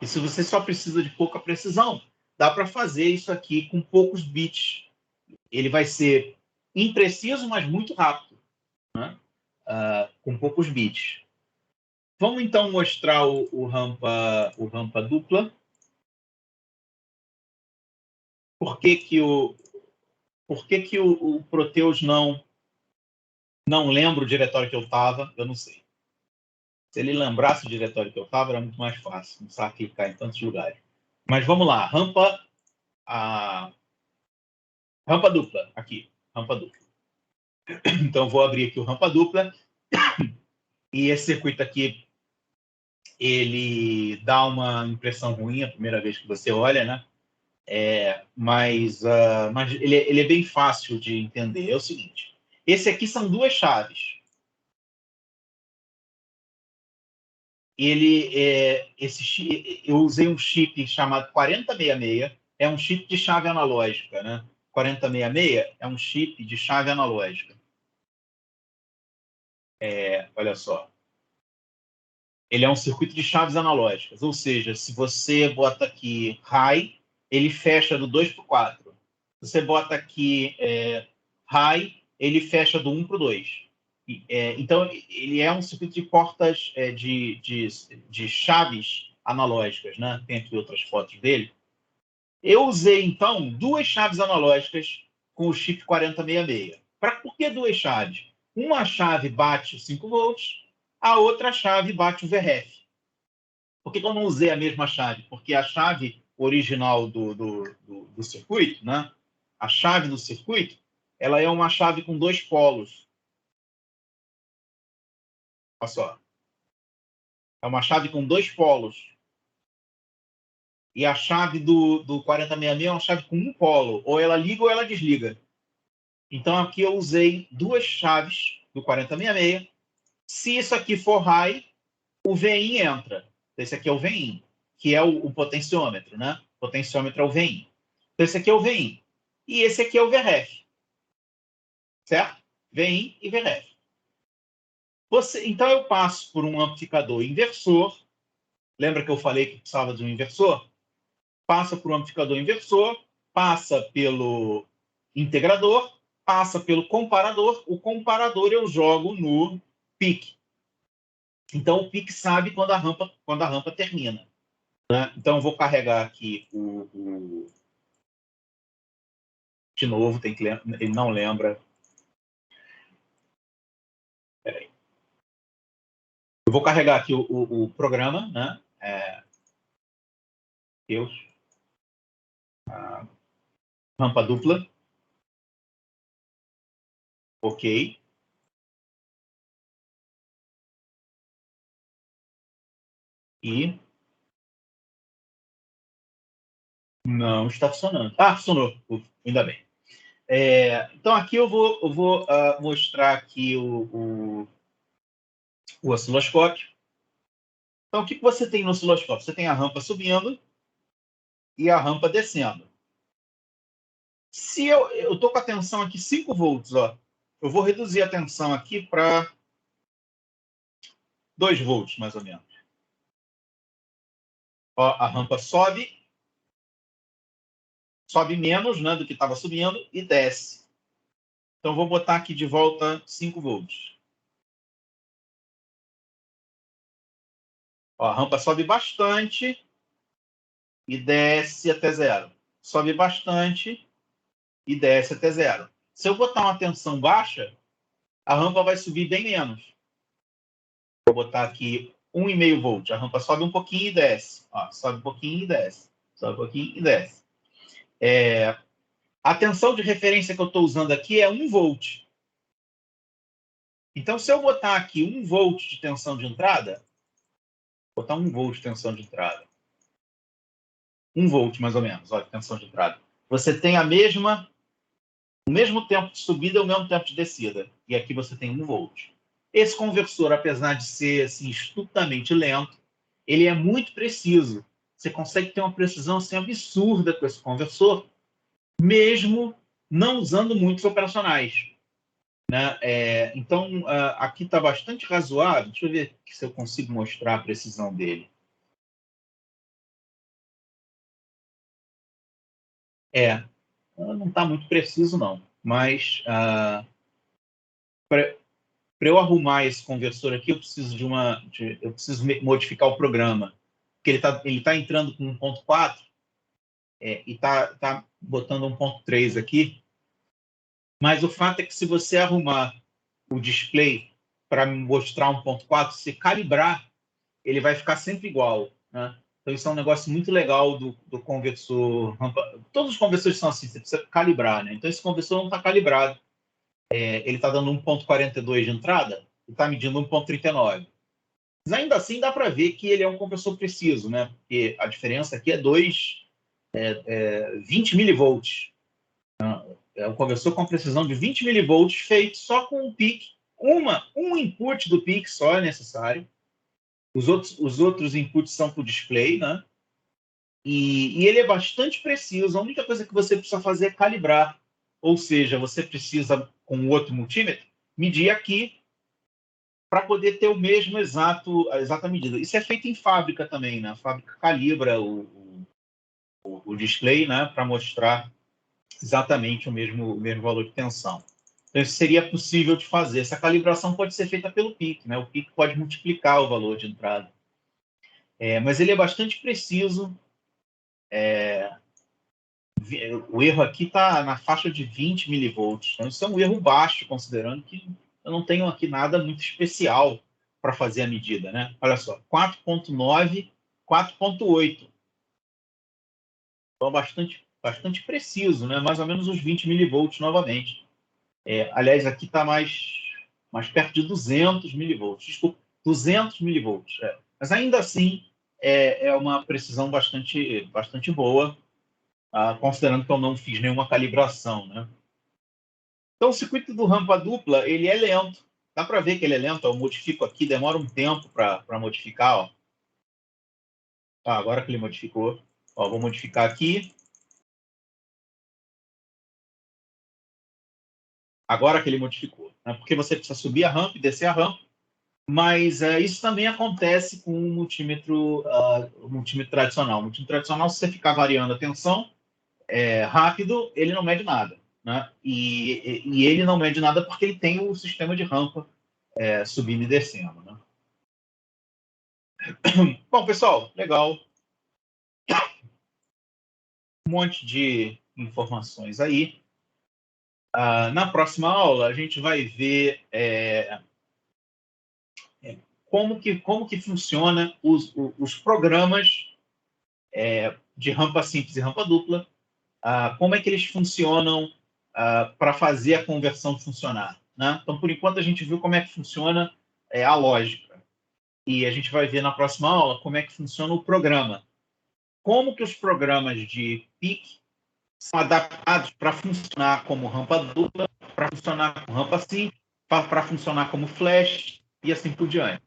E se você só precisa de pouca precisão, dá para fazer isso aqui com poucos bits. Ele vai ser impreciso, mas muito rápido, né? Com poucos bits. Vamos então mostrar o rampa dupla. Por que o Proteus não lembra o diretório que eu estava? Eu não sei. Se ele lembrasse o diretório que eu estava, era muito mais fácil. Não precisava clicar em tantos lugares. Mas vamos lá. Rampa dupla. Aqui. Rampa dupla. Então, vou abrir aqui o rampa dupla. E esse circuito aqui, ele dá uma impressão ruim a primeira vez que você olha, né? Mas ele é bem fácil de entender. É o seguinte. Esse aqui são 2 chaves. Eu usei um chip chamado 4066, é um chip de chave analógica, né? 4066 é um chip de chave analógica. Olha só. Ele é um circuito de chaves analógicas, ou seja, se você bota aqui high, ele fecha do 2 para o 4. Se você bota aqui high, ele fecha do 1 para o 2. Então, ele é um circuito de portas de chaves analógicas, né? Tem aqui outras fotos dele. Eu usei, então, 2 chaves analógicas com o chip 4066. Por que 2 chaves? Uma chave bate 5 volts, a outra chave bate o VRF. Por que eu não usei a mesma chave? Porque a chave original do circuito, né? A chave do circuito, ela é uma chave com 2 polos. Olha só. É uma chave com 2 polos. E a chave do 4066 é uma chave com um polo. Ou ela liga ou ela desliga. Então, aqui eu usei 2 chaves do 4066. Se isso aqui for high, o VIN entra. Esse aqui é o VIN, que é o potenciômetro, né? O potenciômetro é o VIN. Então, esse aqui é o VIN. E esse aqui é o VRF. Certo? VIN e VRF. Então, eu passo por um amplificador inversor. Lembra que eu falei que precisava de um inversor? Passa por um amplificador inversor, passa pelo integrador, passa pelo comparador, o comparador eu jogo no PIC. Então, o PIC sabe quando a rampa termina. Né? Então, eu vou carregar aqui de novo, ele não lembra. Peraí. Eu vou carregar aqui o programa, né? Rampa dupla. Ok. E não está funcionando. Ah, funcionou. Ainda bem. Então, aqui eu vou mostrar aqui o osciloscópio. Então, o que você tem no osciloscópio? Você tem a rampa subindo e a rampa descendo. Se eu estou com a tensão aqui 5 volts, ó, eu vou reduzir a tensão aqui para 2 volts, mais ou menos. Ó, a rampa sobe menos, né, do que estava subindo e desce. Então, vou botar aqui de volta 5 volts. Ó, a rampa sobe bastante e desce até zero. Sobe bastante e desce até zero. Se eu botar uma tensão baixa, a rampa vai subir bem menos. Vou botar aqui 1,5 volt. A rampa sobe um pouquinho e desce. Ó, sobe um pouquinho e desce. Sobe um pouquinho e desce. A tensão de referência que eu estou usando aqui é 1 volt. Então, se eu botar aqui 1 volt de tensão de entrada, botar 1 volt de tensão de entrada, 1 volt mais ou menos, ó, de tensão de entrada, você tem o mesmo tempo de subida e o mesmo tempo de descida. E aqui você tem 1 volt. Esse conversor, apesar de ser assim, estupidamente lento, ele é muito preciso. Você consegue ter uma precisão assim, absurda com esse conversor, mesmo não usando muitos operacionais. Né? Então, aqui está bastante razoável. Deixa eu ver se eu consigo mostrar a precisão dele. Não está muito preciso, não. Mas, para eu arrumar esse conversor aqui, eu preciso eu preciso modificar o programa. Porque ele tá entrando com 1.4 e tá botando 1.3 aqui. Mas o fato é que se você arrumar o display para mostrar 1.4, se calibrar, ele vai ficar sempre igual. Né? Então, isso é um negócio muito legal do conversor. Todos os conversores são assim, você precisa calibrar. Né? Então, esse conversor não está calibrado. Ele está dando 1.42 de entrada e está medindo 1.39. Mas ainda assim dá para ver que ele é um conversor preciso, né? Porque a diferença aqui é 20 milivolts. É um conversor com precisão de 20 milivolts feito só com um PIC. Um input do PIC só é necessário. Os outros inputs são para o display, né? E ele é bastante preciso. A única coisa que você precisa fazer é calibrar. Ou seja, você precisa, com o outro multímetro, medir aqui para poder ter a exata medida. Isso é feito em fábrica também, né? A fábrica calibra o display, né? Para mostrar exatamente o mesmo valor de tensão. Então, isso seria possível de fazer. Essa calibração pode ser feita pelo PIC, né? O PIC pode multiplicar o valor de entrada. Mas ele é bastante preciso. O erro aqui está na faixa de 20 milivolts. Então, isso é um erro baixo, considerando que eu não tenho aqui nada muito especial para fazer a medida. Né? Olha só, 4.9, 4.8. Então, bastante preciso, né? Mais ou menos uns 20 milivolts novamente. Aliás, aqui está mais perto de 200 milivolts. Desculpa, 200 milivolts. Mas ainda assim, é uma precisão bastante boa, considerando que eu não fiz nenhuma calibração. Né? Então, o circuito do rampa dupla, ele é lento. Dá para ver que ele é lento. Eu modifico aqui, demora um tempo para modificar. Ó. Agora que ele modificou. Ó, vou modificar aqui. Agora que ele modificou. Né? Porque você precisa subir a rampa e descer a rampa. Mas isso também acontece com o multímetro tradicional. O multímetro tradicional, se você ficar variando a tensão rápido, ele não mede nada. né? E ele não mede nada porque ele tem o sistema de rampa subindo e descendo, né? Bom, pessoal, legal. Um monte de informações aí. Na próxima aula, a gente vai ver como que funciona os programas de rampa simples e rampa dupla, como é que eles funcionam para fazer a conversão funcionar, né? Então, por enquanto, a gente viu como é que funciona a lógica. E a gente vai ver na próxima aula como é que funciona o programa. Como que os programas de PIC são adaptados para funcionar como rampa dupla, para funcionar como rampa simples, para funcionar como flash e assim por diante.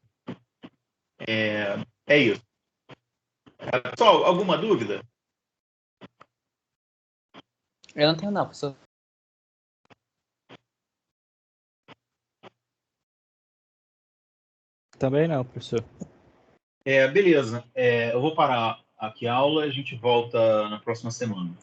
É isso. Pessoal, alguma dúvida? Eu não tenho não, professor. Também não, professor. Beleza. Eu vou parar aqui a aula e a gente volta na próxima semana.